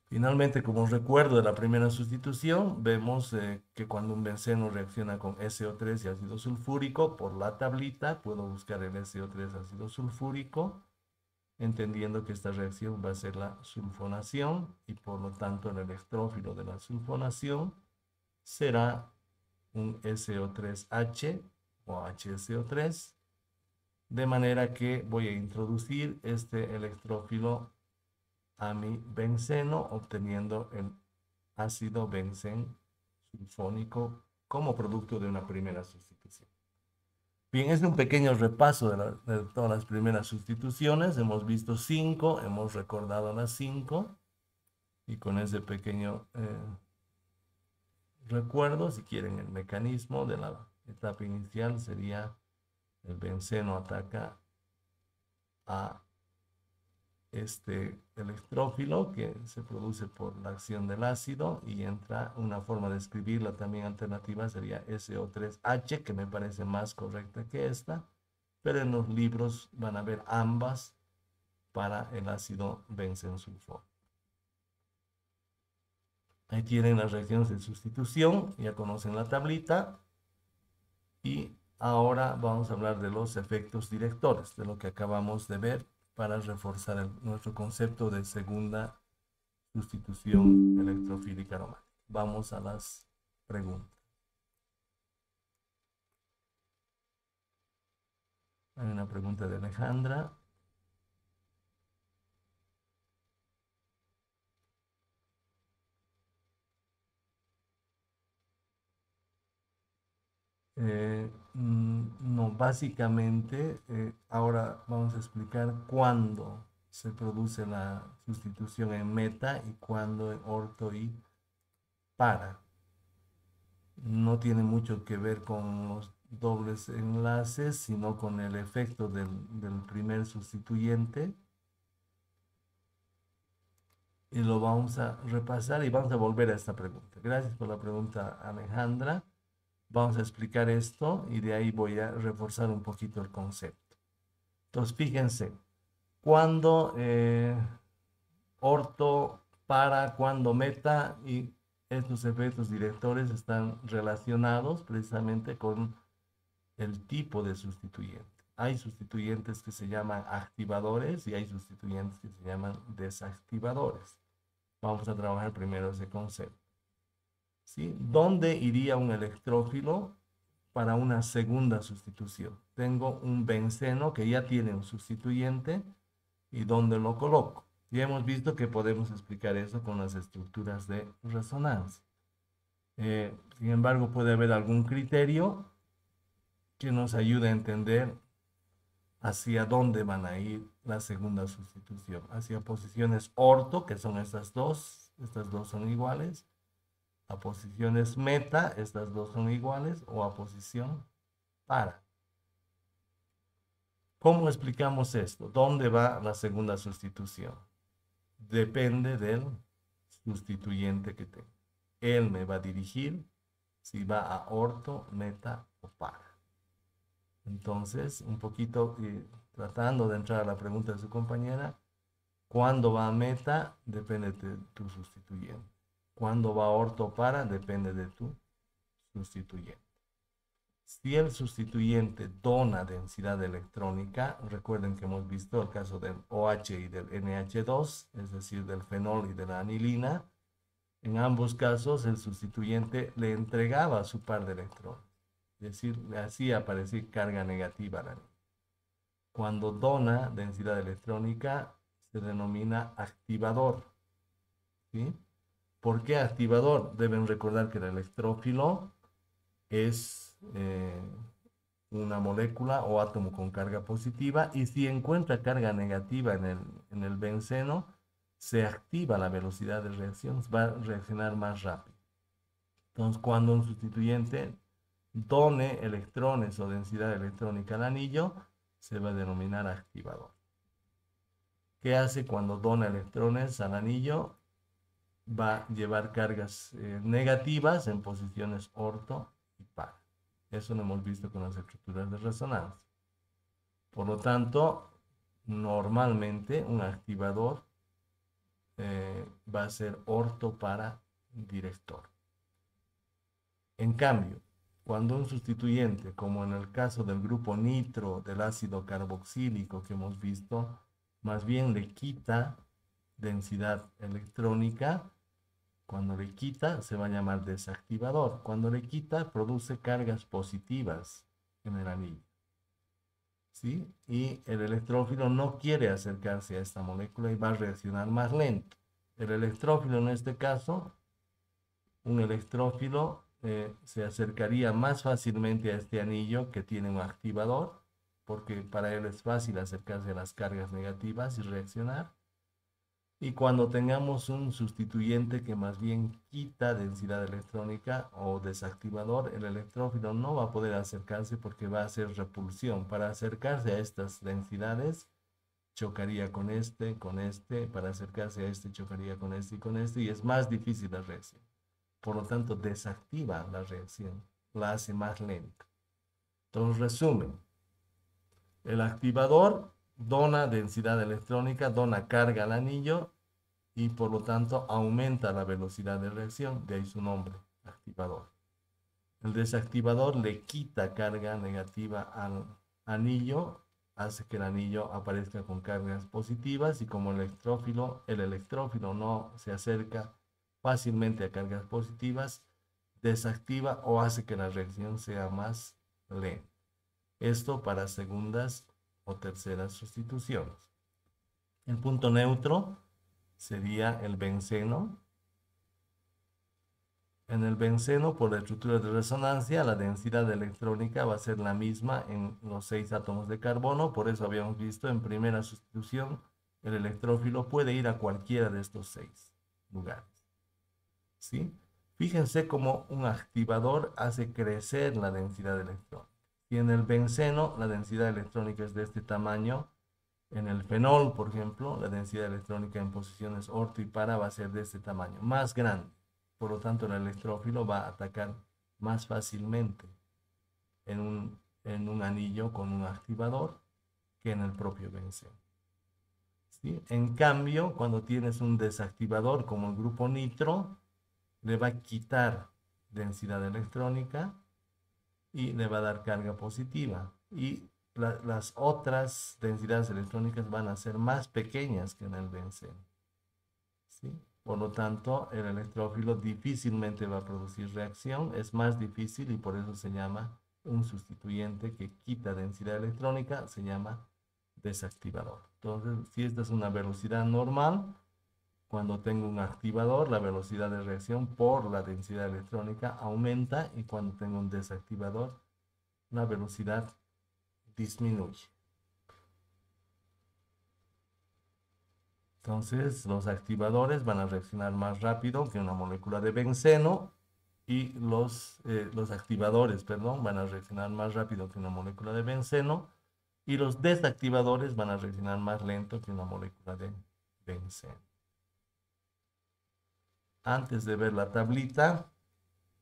Finalmente, como recuerdo de la primera sustitución, vemos que cuando un benceno reacciona con SO3 y ácido sulfúrico, por la tablita puedo buscar el SO3 ácido sulfúrico, entendiendo que esta reacción va a ser la sulfonación, y por lo tanto el electrófilo de la sulfonación será un SO3H o HSO3, de manera que voy a introducir este electrófilo a mi benceno, obteniendo el ácido bencén sulfónico como producto de una primera sustitución. Bien, es un pequeño repaso de todas las primeras sustituciones. Hemos visto 5, hemos recordado las 5, y con ese pequeño recuerdo, si quieren, el mecanismo de la etapa inicial sería: el benceno ataca a este electrófilo que se produce por la acción del ácido, y entra una forma de escribirla también alternativa, sería SO3H, que me parece más correcta que esta, pero en los libros van a ver ambas para el ácido benzensulfónico. Ahí tienen las reacciones de sustitución, ya conocen la tablita, y ahora vamos a hablar de los efectos directores, de lo que acabamos de ver, para reforzar nuestro concepto de segunda sustitución electrofílica aromática. Vamos a las preguntas. Hay una pregunta de Alejandra. No, básicamente, ahora vamos a explicar cuándo se produce la sustitución en meta y cuándo en orto y para. No tiene mucho que ver con los dobles enlaces, sino con el efecto del primer sustituyente. Y lo vamos a repasar y vamos a volver a esta pregunta. Gracias por la pregunta, Alejandra. Vamos a explicar esto y de ahí voy a reforzar un poquito el concepto. Entonces, fíjense, cuando orto, para, cuando meta, y estos efectos directores están relacionados precisamente con el tipo de sustituyente. Hay sustituyentes que se llaman activadores y hay sustituyentes que se llaman desactivadores. Vamos a trabajar primero ese concepto. ¿Sí? ¿Dónde iría un electrófilo para una segunda sustitución? Tengo un benceno que ya tiene un sustituyente, y ¿dónde lo coloco? Ya hemos visto que podemos explicar eso con las estructuras de resonancia. Sin embargo, puede haber algún criterio que nos ayude a entender hacia dónde van a ir la segunda sustitución. Hacia posiciones orto, que son estas dos son iguales, a posiciones meta, estas dos son iguales, o a posición para. ¿Cómo explicamos esto? ¿Dónde va la segunda sustitución? Depende del sustituyente que tenga. Él me va a dirigir si va a orto, meta o para. Entonces, un poquito tratando de entrar a la pregunta de su compañera, ¿cuándo va a meta? Depende de tu sustituyente. ¿Cuándo va a orto o para? Depende de tu sustituyente. Si el sustituyente dona densidad electrónica, recuerden que hemos visto el caso del OH y del NH2, es decir, del fenol y de la anilina. En ambos casos, el sustituyente le entregaba su par de electrones, es decir, le hacía aparecer carga negativa a la anilina. Cuando dona densidad electrónica, se denomina activador. ¿Sí? ¿Por qué activador? Deben recordar que el electrófilo es una molécula o átomo con carga positiva, y si encuentra carga negativa en el benceno, se activa la velocidad de reacción, va a reaccionar más rápido. Entonces, cuando un sustituyente done electrones o densidad electrónica al anillo, se va a denominar activador. ¿Qué hace cuando dona electrones al anillo? va a llevar cargas negativas en posiciones orto y para. Eso lo hemos visto con las estructuras de resonancia. Por lo tanto, normalmente un activador va a ser orto para director. En cambio, cuando un sustituyente, como en el caso del grupo nitro del ácido carboxílico que hemos visto, más bien le quita densidad electrónica, cuando le quita se va a llamar desactivador. Cuando le quita produce cargas positivas en el anillo. ¿Sí? Y el electrófilo no quiere acercarse a esta molécula y va a reaccionar más lento. El electrófilo en este caso, un electrófilo se acercaría más fácilmente a este anillo que tiene un activador, porque para él es fácil acercarse a las cargas negativas y reaccionar. Y cuando tengamos un sustituyente que más bien quita densidad electrónica o desactivador, el electrófilo no va a poder acercarse porque va a hacer repulsión. Para acercarse a estas densidades, chocaría con este, para acercarse a este, chocaría con este, y es más difícil la reacción. Por lo tanto, desactiva la reacción, la hace más lenta. Entonces, resumen, el activador dona densidad electrónica, dona carga al anillo y por lo tanto aumenta la velocidad de reacción, de ahí su nombre, activador. El desactivador le quita carga negativa al anillo, hace que el anillo aparezca con cargas positivas y como el electrófilo no se acerca fácilmente a cargas positivas, desactiva o hace que la reacción sea más lenta. Esto para segundas o terceras sustituciones. El punto neutro sería el benceno. En el benceno, por la estructura de resonancia, la densidad electrónica va a ser la misma en los 6 átomos de carbono. Por eso habíamos visto en primera sustitución, el electrófilo puede ir a cualquiera de estos 6 lugares. ¿Sí? Fíjense cómo un activador hace crecer la densidad electrónica. Y en el benceno, la densidad electrónica es de este tamaño. En el fenol, por ejemplo, la densidad electrónica en posiciones orto y para va a ser de este tamaño, más grande. Por lo tanto, el electrófilo va a atacar más fácilmente en un anillo con un activador que en el propio benceno. ¿Sí? En cambio, cuando tienes un desactivador como el grupo nitro, le va a quitar densidad electrónica y le va a dar carga positiva. Y las otras densidades electrónicas van a ser más pequeñas que en el benceno. ¿Sí? Por lo tanto, el electrófilo difícilmente va a producir reacción, es más difícil y por eso se llama un sustituyente que quita densidad electrónica, se llama desactivador. Entonces, si esta es una velocidad normal, cuando tengo un activador, la velocidad de reacción por la densidad electrónica aumenta y cuando tengo un desactivador, la velocidad disminuye. Entonces, los activadores van a reaccionar más rápido que una molécula de benceno y los activadores, perdón, van a reaccionar más rápido que una molécula de benceno y los desactivadores van a reaccionar más lento que una molécula de benceno. Antes de ver la tablita,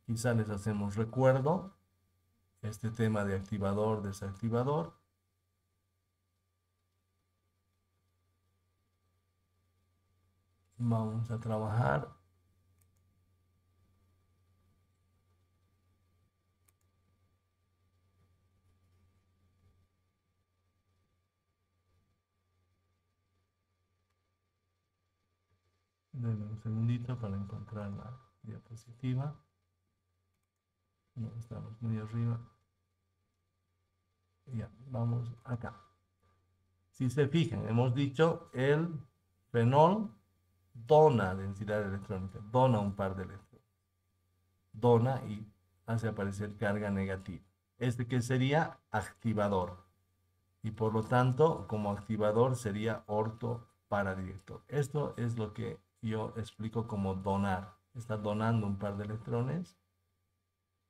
quizá les hacemos recuerdo este tema de activador, desactivador. Vamos a trabajar. Denme un segundito para encontrar la diapositiva. No, estamos muy arriba. Ya, vamos acá. Si se fijan, hemos dicho el fenol dona densidad electrónica, dona un par de electrones, dona y hace aparecer carga negativa. Este que sería activador y por lo tanto como activador sería orto para director. Esto es lo que yo explico como donar. Está donando un par de electrones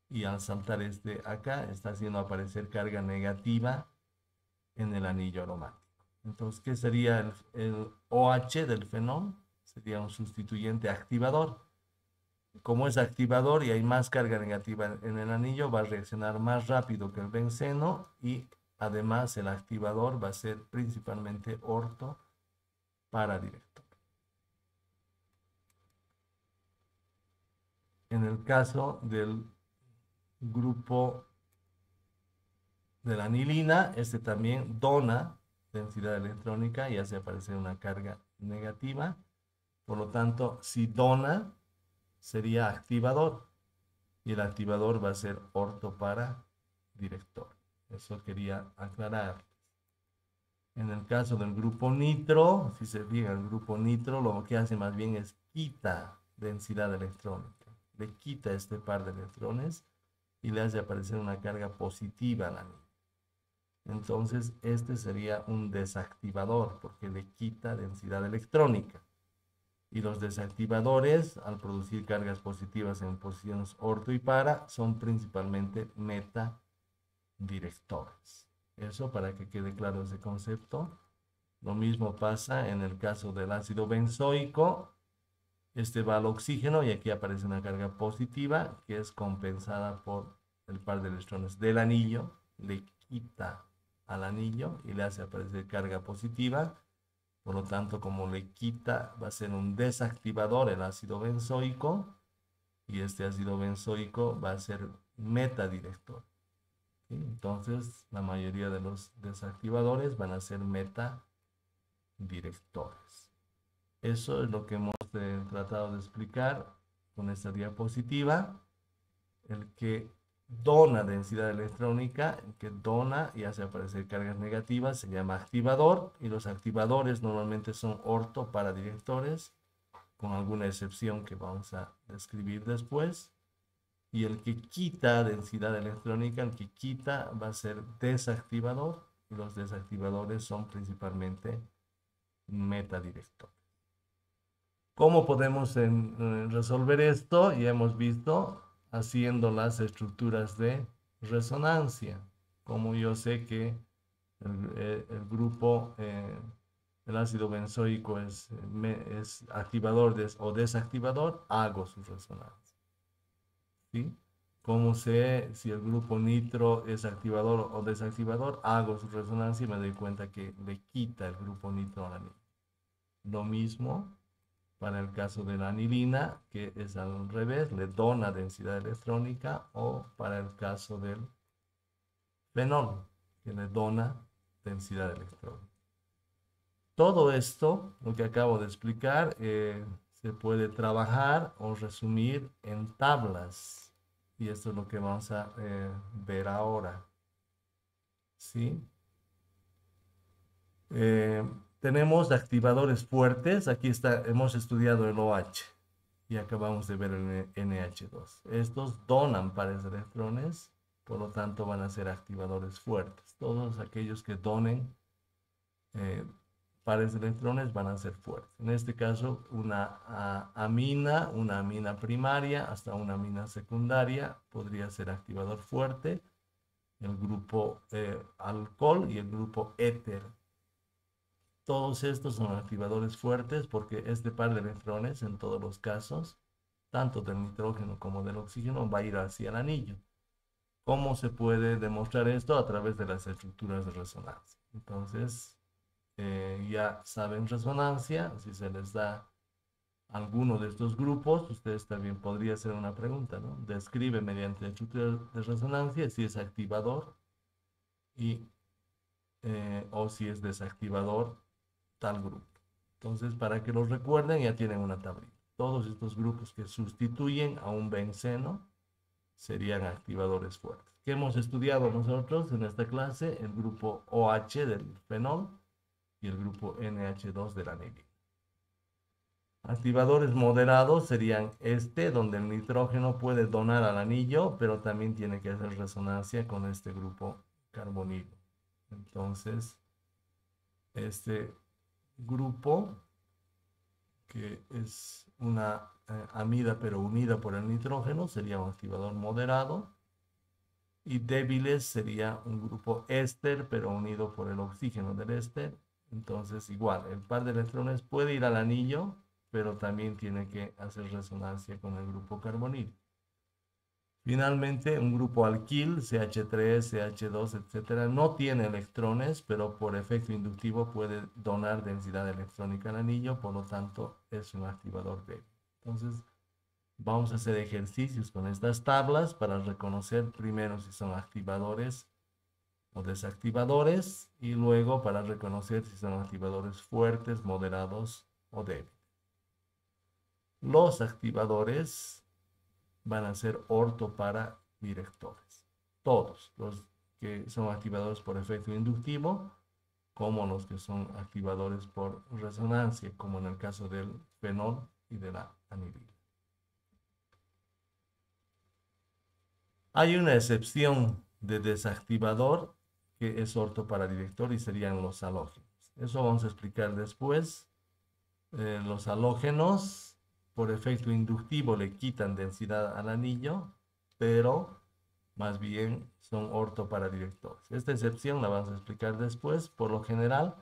y al saltar este acá está haciendo aparecer carga negativa en el anillo aromático. Entonces, ¿qué sería el OH del fenol? sería un sustituyente activador. Como es activador y hay más carga negativa en el anillo, va a reaccionar más rápido que el benceno y además el activador va a ser principalmente orto para director. En el caso del grupo de la anilina, este también dona densidad electrónica y hace aparecer una carga negativa. Por lo tanto, si dona, sería activador y el activador va a ser orto para director. Eso quería aclarar. En el caso del grupo nitro, si se fija, el grupo nitro lo que hace más bien es quita densidad electrónica. Le quita este par de electrones y le hace aparecer una carga positiva al anillo. Entonces, este sería un desactivador porque le quita densidad electrónica. Y los desactivadores, al producir cargas positivas en posiciones orto y para, son principalmente metadirectores. Eso para que quede claro ese concepto. Lo mismo pasa en el caso del ácido benzoico. Este va al oxígeno y aquí aparece una carga positiva que es compensada por el par de electrones del anillo. Le quita al anillo y le hace aparecer carga positiva. Por lo tanto, como le quita, va a ser un desactivador el ácido benzoico y este ácido benzoico va a ser metadirector. ¿Sí? Entonces, la mayoría de los desactivadores van a ser metadirectores. Eso es lo que hemos tratado de explicar con esta diapositiva. El que dona densidad electrónica, el que dona y hace aparecer cargas negativas, se llama activador, y los activadores normalmente son orto para directores, con alguna excepción que vamos a describir después. Y el que quita densidad electrónica, el que quita va a ser desactivador, y los desactivadores son principalmente metadirectores. ¿Cómo podemos resolver esto? Ya hemos visto haciendo las estructuras de resonancia. Como yo sé que el grupo, el ácido benzoico es activador o desactivador, hago su resonancia. ¿Sí? Como sé si el grupo nitro es activador o desactivador, hago su resonancia y me doy cuenta que le quita el grupo nitro a la anilina. Lo mismo para el caso de la anilina, que es al revés, le dona densidad electrónica, o para el caso del fenol, que le dona densidad electrónica. Todo esto, lo que acabo de explicar, se puede trabajar o resumir en tablas. Y esto es lo que vamos a ver ahora. ¿Sí? Tenemos activadores fuertes. Aquí está, hemos estudiado el OH y acabamos de ver el NH2. Estos donan pares de electrones, por lo tanto van a ser activadores fuertes. Todos aquellos que donen pares de electrones van a ser fuertes. En este caso, una amina primaria hasta una amina secundaria podría ser activador fuerte. El grupo alcohol y el grupo éter. Todos estos son activadores fuertes porque este par de electrones, en todos los casos, tanto del nitrógeno como del oxígeno, va a ir hacia el anillo. ¿Cómo se puede demostrar esto? A través de las estructuras de resonancia. Entonces, ya saben resonancia, si se les da alguno de estos grupos, ustedes también podría hacer una pregunta, ¿no? Describe mediante estructuras de resonancia si es activador y, o si es desactivador tal grupo. Entonces, para que los recuerden, ya tienen una tablita. Todos estos grupos que sustituyen a un benceno serían activadores fuertes. ¿Qué hemos estudiado nosotros en esta clase? El grupo OH del fenol y el grupo NH2 de la anilina. Activadores moderados serían donde el nitrógeno puede donar al anillo, pero también tiene que hacer resonancia con este grupo carbonilo. Entonces, este grupo, que es una amida pero unida por el nitrógeno, sería un activador moderado. Y débiles sería un grupo éster pero unido por el oxígeno del éster. Entonces igual, el par de electrones puede ir al anillo, pero también tiene que hacer resonancia con el grupo carbonilo. Finalmente, un grupo alquil, CH3, CH2, etcétera, no tiene electrones, pero por efecto inductivo puede donar densidad electrónica al anillo, por lo tanto, es un activador débil. Entonces, vamos a hacer ejercicios con estas tablas para reconocer primero si son activadores o desactivadores y luego para reconocer si son activadores fuertes, moderados o débiles. Los activadores van a ser orto para directores. Todos los que son activadores por efecto inductivo, como los que son activadores por resonancia, como en el caso del fenol y de la anilina. Hay una excepción de desactivador que es orto para director y serían los halógenos. Eso vamos a explicar después. Los halógenos, por efecto inductivo, le quitan densidad al anillo, pero más bien son orto para directores. Esta excepción la vamos a explicar después. Por lo general,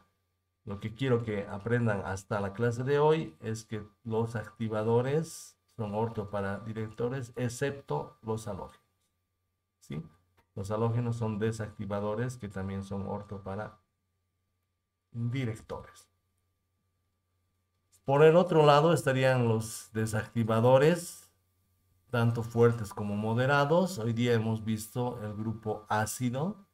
lo que quiero que aprendan hasta la clase de hoy es que los activadores son orto para directores, excepto los halógenos. ¿Sí? Los halógenos son desactivadores que también son orto para directores. Por el otro lado estarían los desactivadores, tanto fuertes como moderados. Hoy día hemos visto el grupo ácido.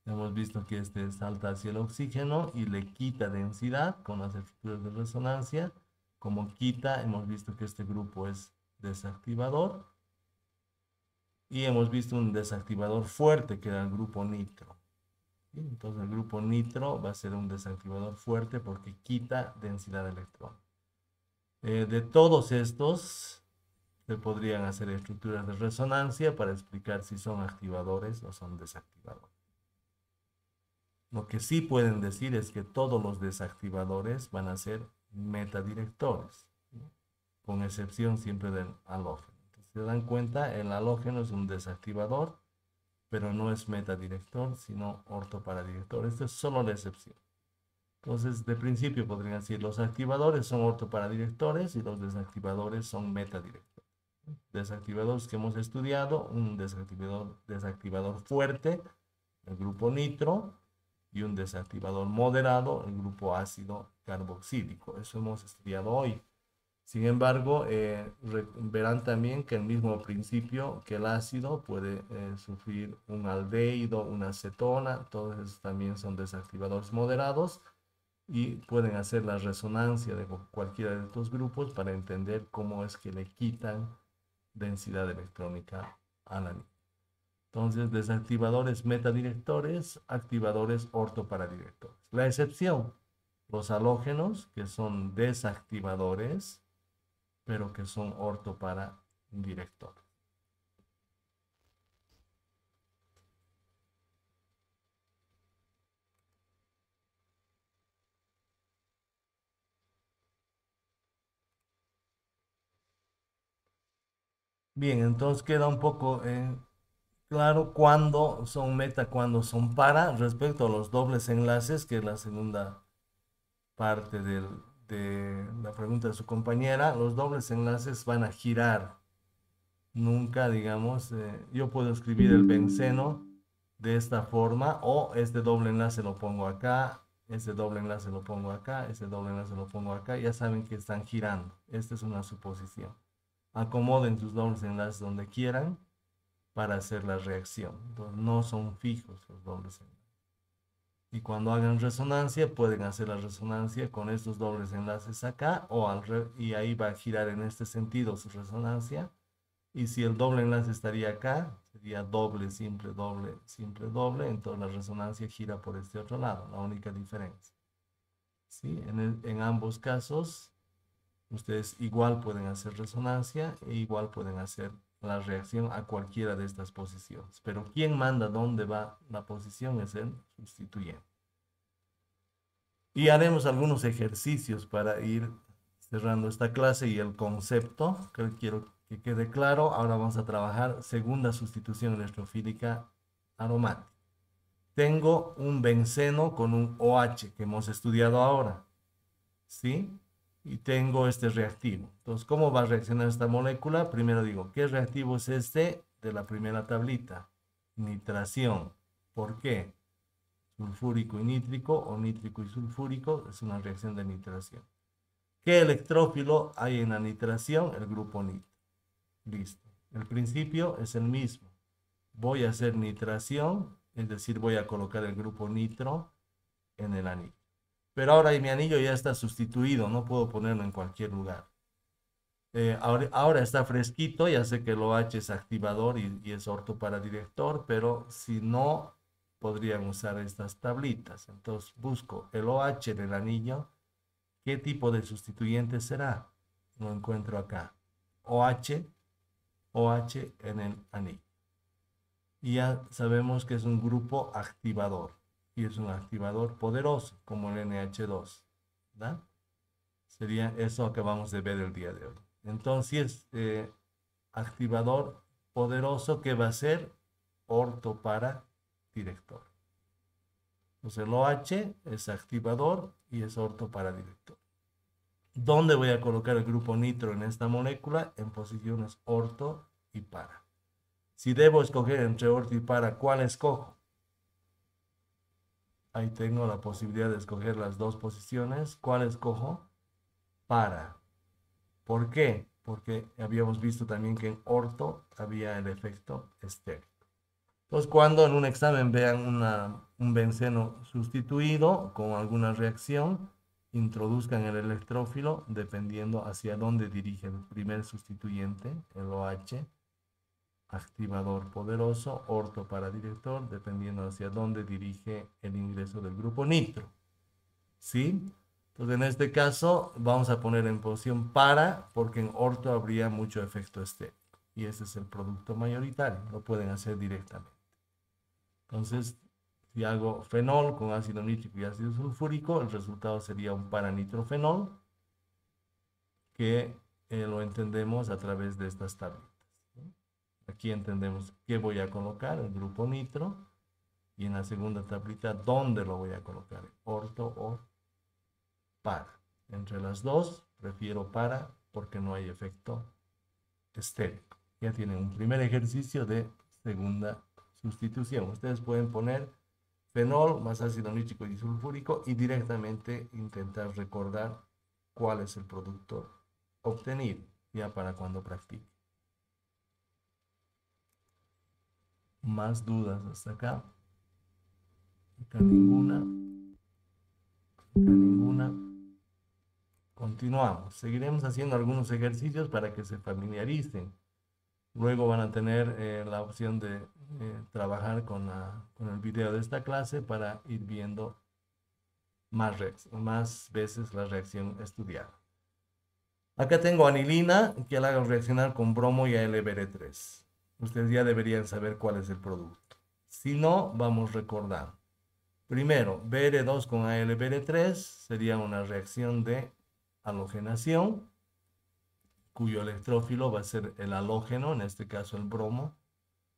Hemos visto que este salta hacia el oxígeno y le quita densidad con las estructuras de resonancia. Como quita, hemos visto que este grupo es desactivador. Y hemos visto un desactivador fuerte que era el grupo nitro. Entonces el grupo nitro va a ser un desactivador fuerte porque quita densidad de electrón. De todos estos, se podrían hacer estructuras de resonancia para explicar si son activadores o son desactivadores. Lo que sí pueden decir es que todos los desactivadores van a ser metadirectores, ¿no? Con excepción siempre del halógeno. Entonces, se dan cuenta, el halógeno es un desactivador, pero no es metadirector, sino ortoparadirector. Esta es solo la excepción. Entonces, de principio podrían decir, los activadores son ortoparadirectores y los desactivadores son metadirectores. Desactivadores que hemos estudiado, un desactivador fuerte, el grupo nitro, y un desactivador moderado, el grupo ácido carboxílico. Eso hemos estudiado hoy. Sin embargo, verán también que el mismo principio que el ácido puede sufrir un aldehído, una acetona, todos esos también son desactivadores moderados y pueden hacer la resonancia de cualquiera de estos grupos para entender cómo es que le quitan densidad electrónica al anillo. Entonces, desactivadores metadirectores, activadores ortoparadirectores. La excepción, los halógenos, que son desactivadores, pero que son ortoparadirectores. Bien, entonces queda un poco claro cuándo son meta, cuándo son para, respecto a los dobles enlaces, que es la segunda parte de la pregunta de su compañera. Los dobles enlaces van a girar. Nunca, digamos, yo puedo escribir el benceno de esta forma o este doble enlace lo pongo acá, este doble enlace lo pongo acá, este doble enlace lo pongo acá. Ya saben que están girando. Esta es una suposición. Acomoden sus dobles enlaces donde quieran para hacer la reacción. Entonces, no son fijos los dobles enlaces. Y cuando hagan resonancia, pueden hacer la resonancia con estos dobles enlaces acá y ahí va a girar en este sentido su resonancia. Y si el doble enlace estaría acá, sería doble, simple, doble. Entonces la resonancia gira por este otro lado, la única diferencia. ¿Sí? En ambos casos, ustedes igual pueden hacer resonancia e igual pueden hacer la reacción a cualquiera de estas posiciones. Pero quien manda dónde va la posición es el sustituyente. Y haremos algunos ejercicios para ir cerrando esta clase y el concepto que quiero que quede claro. Ahora vamos a trabajar segunda sustitución electrofílica aromática. Tengo un benceno con un OH que hemos estudiado ahora. ¿Sí? y tengo este reactivo. Entonces, ¿cómo va a reaccionar esta molécula? Primero digo, ¿qué reactivo es este de la primera tablita? Nitración. ¿Por qué? Sulfúrico y nítrico, o nítrico y sulfúrico, es una reacción de nitración. ¿Qué electrófilo hay en la nitración? El grupo nitro. Listo. El principio es el mismo. Voy a hacer nitración, es decir, voy a colocar el grupo nitro en el anillo. Pero ahora mi anillo ya está sustituido, no puedo ponerlo en cualquier lugar. Ahora está fresquito, ya sé que el OH es activador y es ortoparadirector, pero si no, podrían usar estas tablitas. Entonces busco el OH en el anillo. ¿Qué tipo de sustituyente será? Lo encuentro acá. OH, OH en el anillo. Y ya sabemos que es un grupo activador. Y es un activador poderoso, como el NH2. ¿Verdad? Sería eso que vamos a ver el día de hoy. Entonces, activador poderoso que va a ser orto para director. Entonces, el OH es activador y es orto para director. ¿Dónde voy a colocar el grupo nitro en esta molécula? En posiciones orto y para. Si debo escoger entre orto y para, ¿cuál escojo? Ahí tengo la posibilidad de escoger las dos posiciones. ¿Cuál escojo? Para. ¿Por qué? Porque habíamos visto también que en orto había el efecto estéril. Entonces, cuando en un examen vean un benceno sustituido con alguna reacción, introduzcan el electrófilo dependiendo hacia dónde dirige el primer sustituyente, el OH, activador poderoso, orto para director, dependiendo hacia dónde dirige el ingreso del grupo nitro. ¿Sí? Entonces, en este caso, vamos a poner en posición para, porque en orto habría mucho efecto estéril. Y ese es el producto mayoritario, lo pueden hacer directamente. Entonces, si hago fenol con ácido nítrico y ácido sulfúrico, el resultado sería un paranitrofenol, que lo entendemos a través de estas tablitas. Aquí entendemos qué voy a colocar, el grupo nitro, y en la segunda tablita, dónde lo voy a colocar, orto o para. Entre las dos, prefiero para porque no hay efecto estérico. Ya tienen un primer ejercicio de segunda sustitución. Ustedes pueden poner fenol más ácido nítrico y sulfúrico y directamente intentar recordar cuál es el producto obtenido, ya para cuando practique. Más dudas hasta acá. Acá ninguna. Acá ninguna. Continuamos. Seguiremos haciendo algunos ejercicios para que se familiaricen. Luego van a tener la opción de trabajar con el video de esta clase para ir viendo más veces la reacción estudiada. Acá tengo anilina que la hago reaccionar con bromo y AlBr3. Ustedes ya deberían saber cuál es el producto. Si no, vamos recordando. Primero, Br2 con AlBr3 sería una reacción de halogenación, cuyo electrófilo va a ser el halógeno, en este caso el bromo,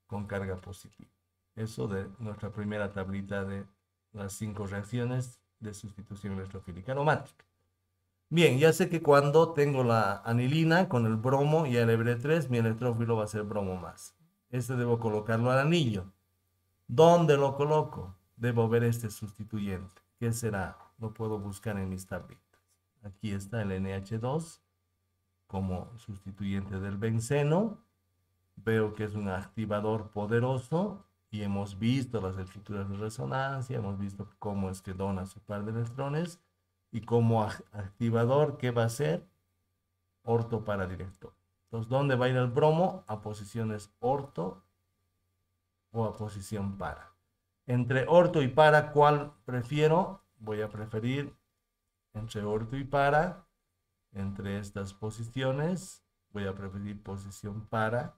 con carga positiva. Eso de nuestra primera tablita de las 5 reacciones de sustitución electrofílica aromática. Bien, ya sé que cuando tengo la anilina con el bromo y el Bre3, mi electrófilo va a ser bromo más. Este debo colocarlo al anillo. ¿Dónde lo coloco? Debo ver este sustituyente. ¿Qué será? Lo puedo buscar en mis tablitas. Aquí está el NH2 como sustituyente del benceno. Veo que es un activador poderoso y hemos visto las estructuras de resonancia, hemos visto cómo es que dona su par de electrones y como activador, ¿qué va a ser? Orto para director. Entonces, ¿dónde va a ir el bromo? A posiciones orto o a posición para. Entre orto y para, ¿cuál prefiero? Voy a preferir entre orto y para. Entre estas posiciones, voy a preferir posición para,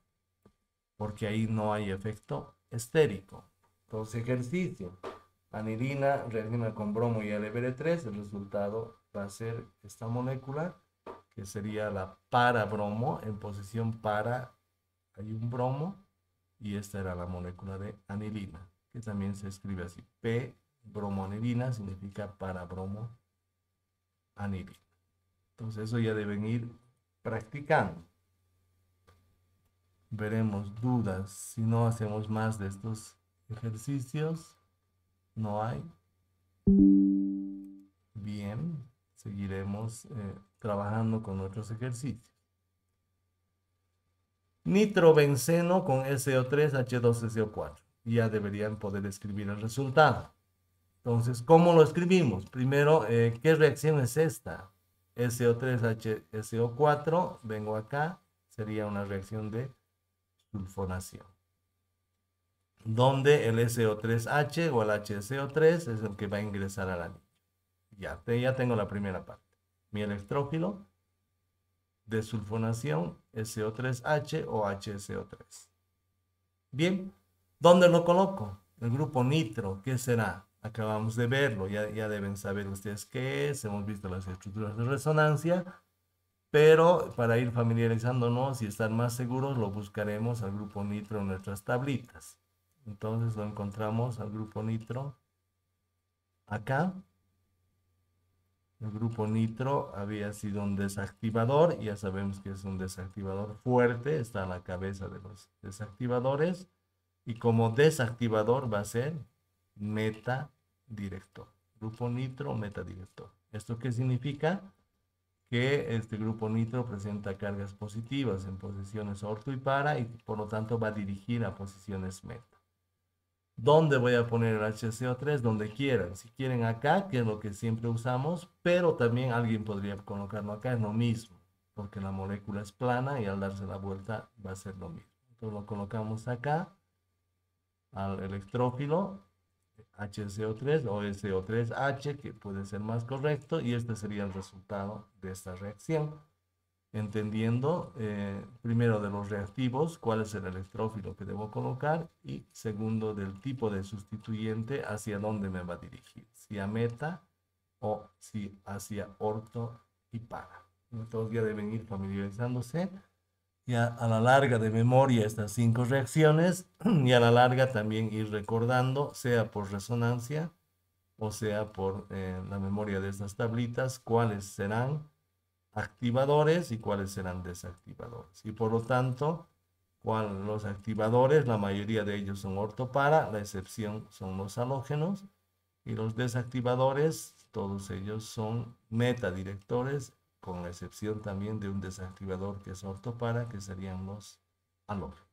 porque ahí no hay efecto estérico. Entonces, ejercicio. Anilina reacciona con bromo y AlBr3. El resultado va a ser esta molécula, que sería la para-bromo. En posición para hay un bromo. Y esta era la molécula de anilina, que también se escribe así. P-bromoanilina significa para-bromo anilina. Entonces eso ya deben ir practicando. Veremos dudas. Si no hacemos más de estos ejercicios, no hay. Bien, seguiremos trabajando con otros ejercicios. Nitrobenceno con SO3, H2SO4. Ya deberían poder escribir el resultado. Entonces, ¿cómo lo escribimos? Primero, ¿qué reacción es esta? SO3, HSO4, vengo acá, sería una reacción de sulfonación. Donde el SO3H o el HSO3 es el que va a ingresar al anillo. Ya tengo la primera parte. Mi electrófilo de sulfonación SO3H o HSO3. Bien, ¿dónde lo coloco? El grupo nitro, ¿qué será? Acabamos de verlo, ya deben saber ustedes qué es, hemos visto las estructuras de resonancia, pero para ir familiarizándonos y estar más seguros, lo buscaremos al grupo nitro en nuestras tablitas. Entonces lo encontramos al grupo nitro acá. El grupo nitro había sido un desactivador, ya sabemos que es un desactivador fuerte, está a la cabeza de los desactivadores, y como desactivador va a ser metadirector. Grupo nitro, metadirector. ¿Esto qué significa? Que este grupo nitro presenta cargas positivas en posiciones orto y para, y por lo tanto va a dirigir a posiciones meta. ¿Dónde voy a poner el HCO3? Donde quieran. Si quieren acá, que es lo que siempre usamos, pero también alguien podría colocarlo acá, es lo mismo, porque la molécula es plana y al darse la vuelta va a ser lo mismo. Entonces lo colocamos acá, al electrófilo, HCO3 o SO3H, que puede ser más correcto, y este sería el resultado de esta reacción. Entendiendo primero de los reactivos, cuál es el electrófilo que debo colocar, y segundo del tipo de sustituyente, hacia dónde me va a dirigir, si a meta o si hacia orto y para. Entonces ya deben ir familiarizándose ya a la larga de memoria estas 5 reacciones y a la larga también ir recordando, sea por resonancia o sea por la memoria de estas tablitas, cuáles serán activadores y cuáles serán desactivadores. Y por lo tanto, los activadores, la mayoría de ellos son ortopara, la excepción son los halógenos, y los desactivadores, todos ellos son metadirectores, con la excepción también de un desactivador que es ortopara, que serían los halógenos.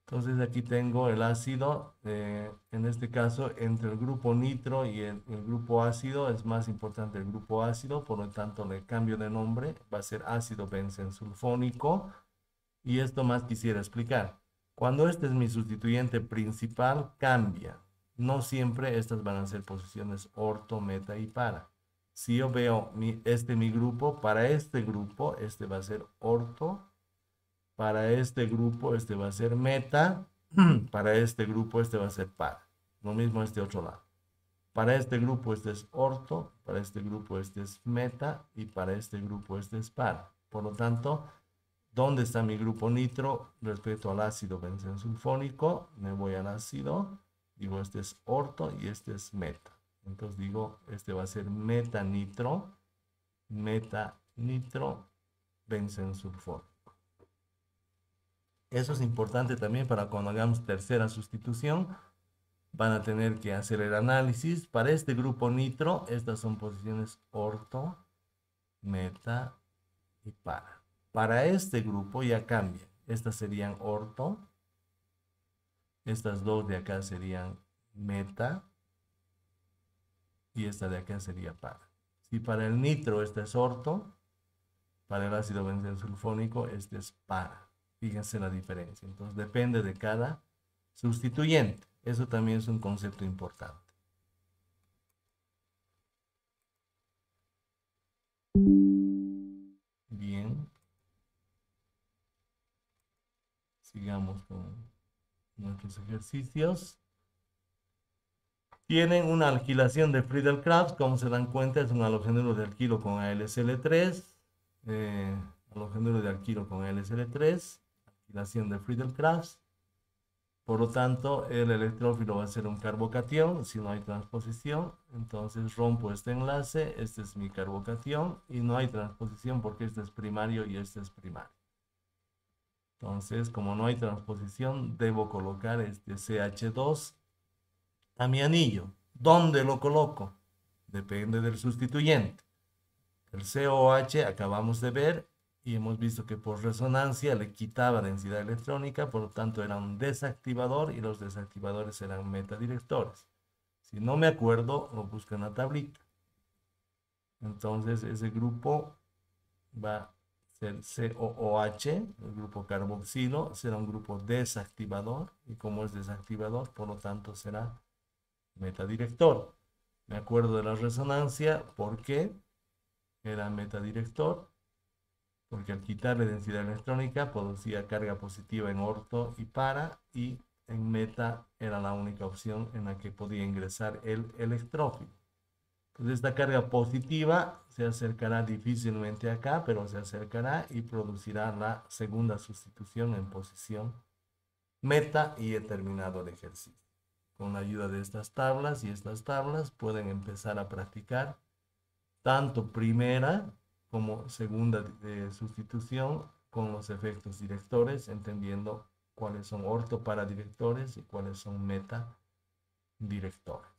Entonces aquí tengo el ácido, en este caso entre el grupo nitro y el grupo ácido es más importante el grupo ácido, por lo tanto le cambio de nombre, va a ser ácido benzensulfónico, y esto más quisiera explicar. Cuando este es mi sustituyente principal, cambia. No siempre estas van a ser posiciones orto, meta y para. Si yo veo mi grupo, para este grupo, este va a ser orto. Para este grupo, este va a ser meta. Para este grupo, este va a ser para. Lo mismo este otro lado. Para este grupo, este es orto. Para este grupo, este es meta. Y para este grupo, este es para. Por lo tanto, ¿dónde está mi grupo nitro respecto al ácido benzensulfónico? Me voy al ácido. Digo, este es orto y este es meta. Entonces digo, este va a ser metanitro benzensulfónico. Eso es importante también para cuando hagamos tercera sustitución. Van a tener que hacer el análisis. Para este grupo nitro, estas son posiciones orto, meta y para. Para este grupo ya cambia. Estas serían orto. Estas dos de acá serían meta. Y esta de acá sería para. Si para el nitro este es orto, para el ácido benzensulfónico este es para. Fíjense la diferencia. Entonces depende de cada sustituyente. Eso también es un concepto importante. Bien. Sigamos con nuestros ejercicios. Tienen una alquilación de Friedel-Crafts. Como se dan cuenta, es un halogenuro de alquilo con AlSl3. Halogenuro de alquilo con AlSl3. Alquilación de Friedel-Crafts. Por lo tanto, el electrófilo va a ser un carbocatión si no hay transposición. Entonces rompo este enlace, este es mi carbocatión y no hay transposición porque este es primario y este es primario. Entonces, como no hay transposición, debo colocar este CH2 a mi anillo. ¿Dónde lo coloco? Depende del sustituyente. El COH acabamos de ver y hemos visto que por resonancia le quitaba densidad electrónica, por lo tanto era un desactivador y los desactivadores eran metadirectores. Si no me acuerdo, lo busco en la tablita. Entonces ese grupo va a ser COOH, el grupo carboxilo, será un grupo desactivador y como es desactivador, por lo tanto será metadirector. Me acuerdo de la resonancia, ¿por qué era metadirector? Porque al quitarle densidad electrónica producía carga positiva en orto y para, y en meta era la única opción en la que podía ingresar el electrófilo. Entonces esta carga positiva se acercará difícilmente acá, pero se acercará y producirá la segunda sustitución en posición meta y he terminado el ejercicio. Con la ayuda de estas tablas y estas tablas pueden empezar a practicar tanto primera como segunda sustitución con los efectos directores, entendiendo cuáles son ortoparadirectores y cuáles son metadirectores.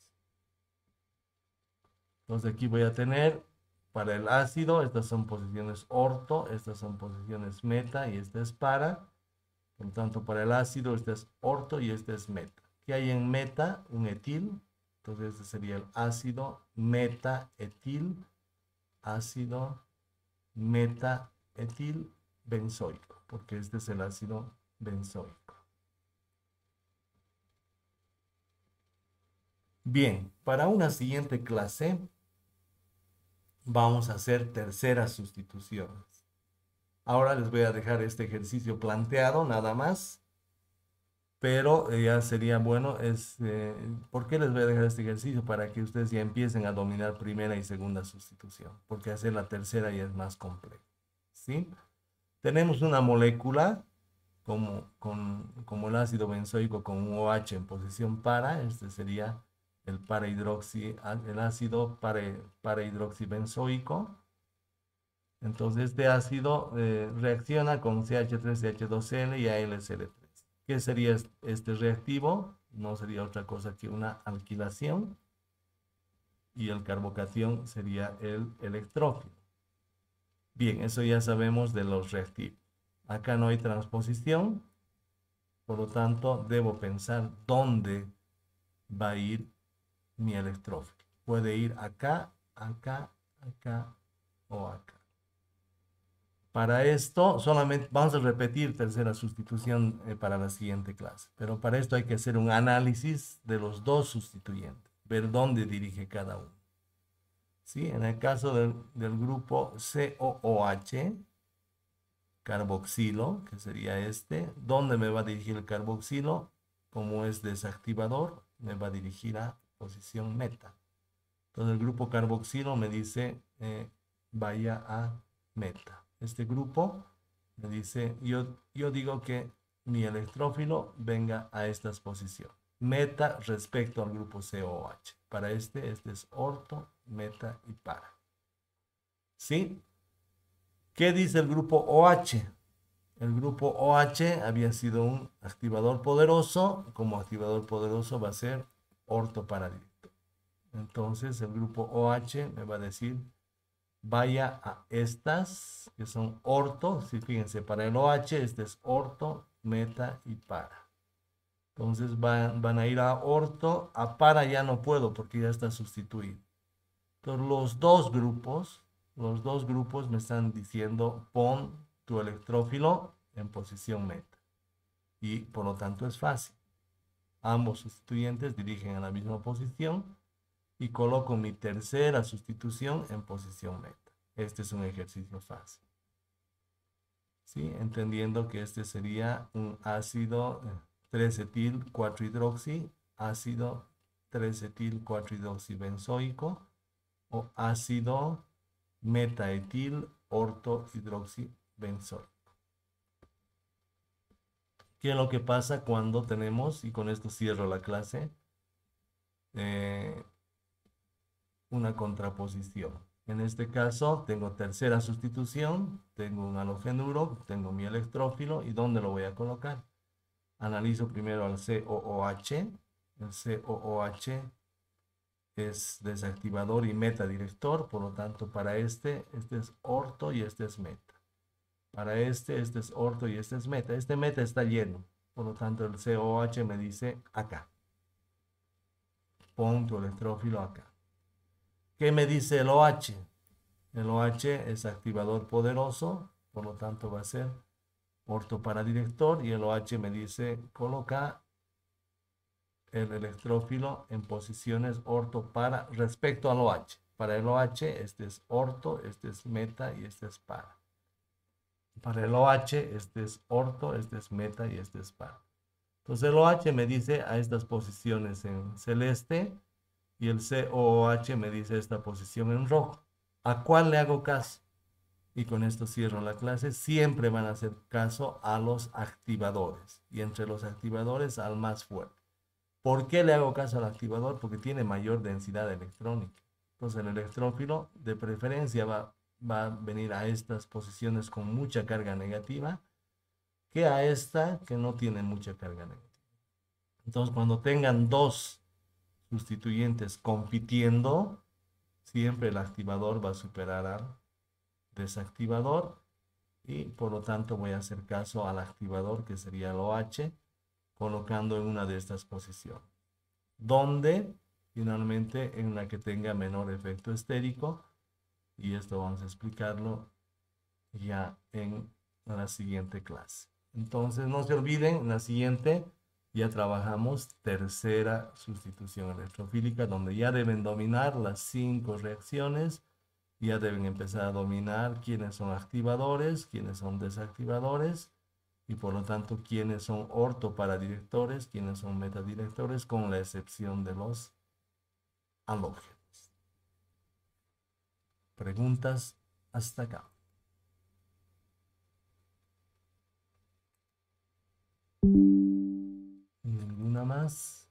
Entonces aquí voy a tener para el ácido, estas son posiciones orto, estas son posiciones meta y esta es para. Por lo tanto, para el ácido, este es orto y este es meta. ¿Qué hay en meta? Un etil. Entonces, este sería el ácido meta-etil, ácido meta-etil benzoico, porque este es el ácido benzoico. Bien, para una siguiente clase vamos a hacer terceras sustituciones. Ahora les voy a dejar este ejercicio planteado nada más, pero ya sería bueno, ¿por qué les voy a dejar este ejercicio? Para que ustedes ya empiecen a dominar primera y segunda sustitución, porque hacer la tercera ya es más complejo, ¿sí? Tenemos una molécula como el ácido benzoico con un OH en posición para, este sería el el ácido para-hidroxibenzoico. Entonces este ácido reacciona con CH3, CH2L y AlCl3. ¿Qué sería este reactivo? No sería otra cosa que una alquilación y el carbocatión sería el electrófilo. Bien, eso ya sabemos de los reactivos. Acá no hay transposición, por lo tanto debo pensar dónde va a ir mi electrófilo. Puede ir acá, acá, acá o acá. Para esto solamente vamos a repetir tercera sustitución para la siguiente clase, pero para esto hay que hacer un análisis de los dos sustituyentes, ver dónde dirige cada uno. ¿Sí? En el caso del grupo COOH, carboxilo, que sería este, ¿dónde me va a dirigir el carboxilo? Como es desactivador, me va a dirigir a posición meta. Entonces el grupo carboxilo me dice vaya a meta. Este grupo me dice, yo digo que mi electrófilo venga a estas posiciones. Meta respecto al grupo COH. Para este es orto, meta y para. ¿Sí? ¿Qué dice el grupo OH? El grupo OH había sido un activador poderoso. Como activador poderoso va a ser orto para directo. Entonces el grupo OH me va a decir vaya a estas que son orto. Sí, fíjense, para el OH este es orto, meta y para. Entonces van a ir a orto, a para ya no puedo porque ya está sustituido. Entonces los dos grupos me están diciendo pon tu electrófilo en posición meta. Y por lo tanto es fácil. Ambos sustituyentes dirigen a la misma posición y coloco mi tercera sustitución en posición meta. Este es un ejercicio fácil. ¿Sí? Entendiendo que este sería un ácido 3-etil 4-hidroxi, ácido 3-etil 4-hidroxibenzoico o ácido metaetil orto-hidroxibenzoico. ¿Qué es lo que pasa cuando tenemos, y con esto cierro la clase, eh, una contraposición? En este caso, tengo tercera sustitución, tengo un halogenuro, tengo mi electrófilo, ¿y dónde lo voy a colocar? Analizo primero al COOH. El COOH es desactivador y metadirector, por lo tanto, para este es orto y este es meta. Para este es orto y este es meta. Este meta está lleno, por lo tanto, el COH me dice acá. Pon tu electrófilo acá. ¿Qué me dice el OH? El OH es activador poderoso, por lo tanto va a ser orto para director, y el OH me dice coloca el electrófilo en posiciones orto para respecto al OH. Para el OH este es orto, este es meta y este es para. Para el OH este es orto, este es meta y este es para. Entonces el OH me dice a estas posiciones en celeste y el COOH me dice esta posición en rojo. ¿A cuál le hago caso? Y con esto cierro la clase. Siempre van a hacer caso a los activadores, y entre los activadores al más fuerte. ¿Por qué le hago caso al activador? Porque tiene mayor densidad electrónica. Entonces el electrófilo de preferencia va a venir a estas posiciones con mucha carga negativa que a esta que no tiene mucha carga negativa. Entonces cuando tengan dos sustituyentes compitiendo, siempre el activador va a superar al desactivador, y por lo tanto voy a hacer caso al activador, que sería el OH, colocando en una de estas posiciones. Donde finalmente en la que tenga menor efecto estérico, y esto vamos a explicarlo ya en la siguiente clase. Entonces no se olviden, en la siguiente ya trabajamos tercera sustitución electrofílica, donde ya deben dominar las 5 reacciones, ya deben empezar a dominar quiénes son activadores, quiénes son desactivadores, y por lo tanto quiénes son ortoparadirectores, quiénes son metadirectores, con la excepción de los halógenos. Preguntas hasta acá. ¿Ninguna más?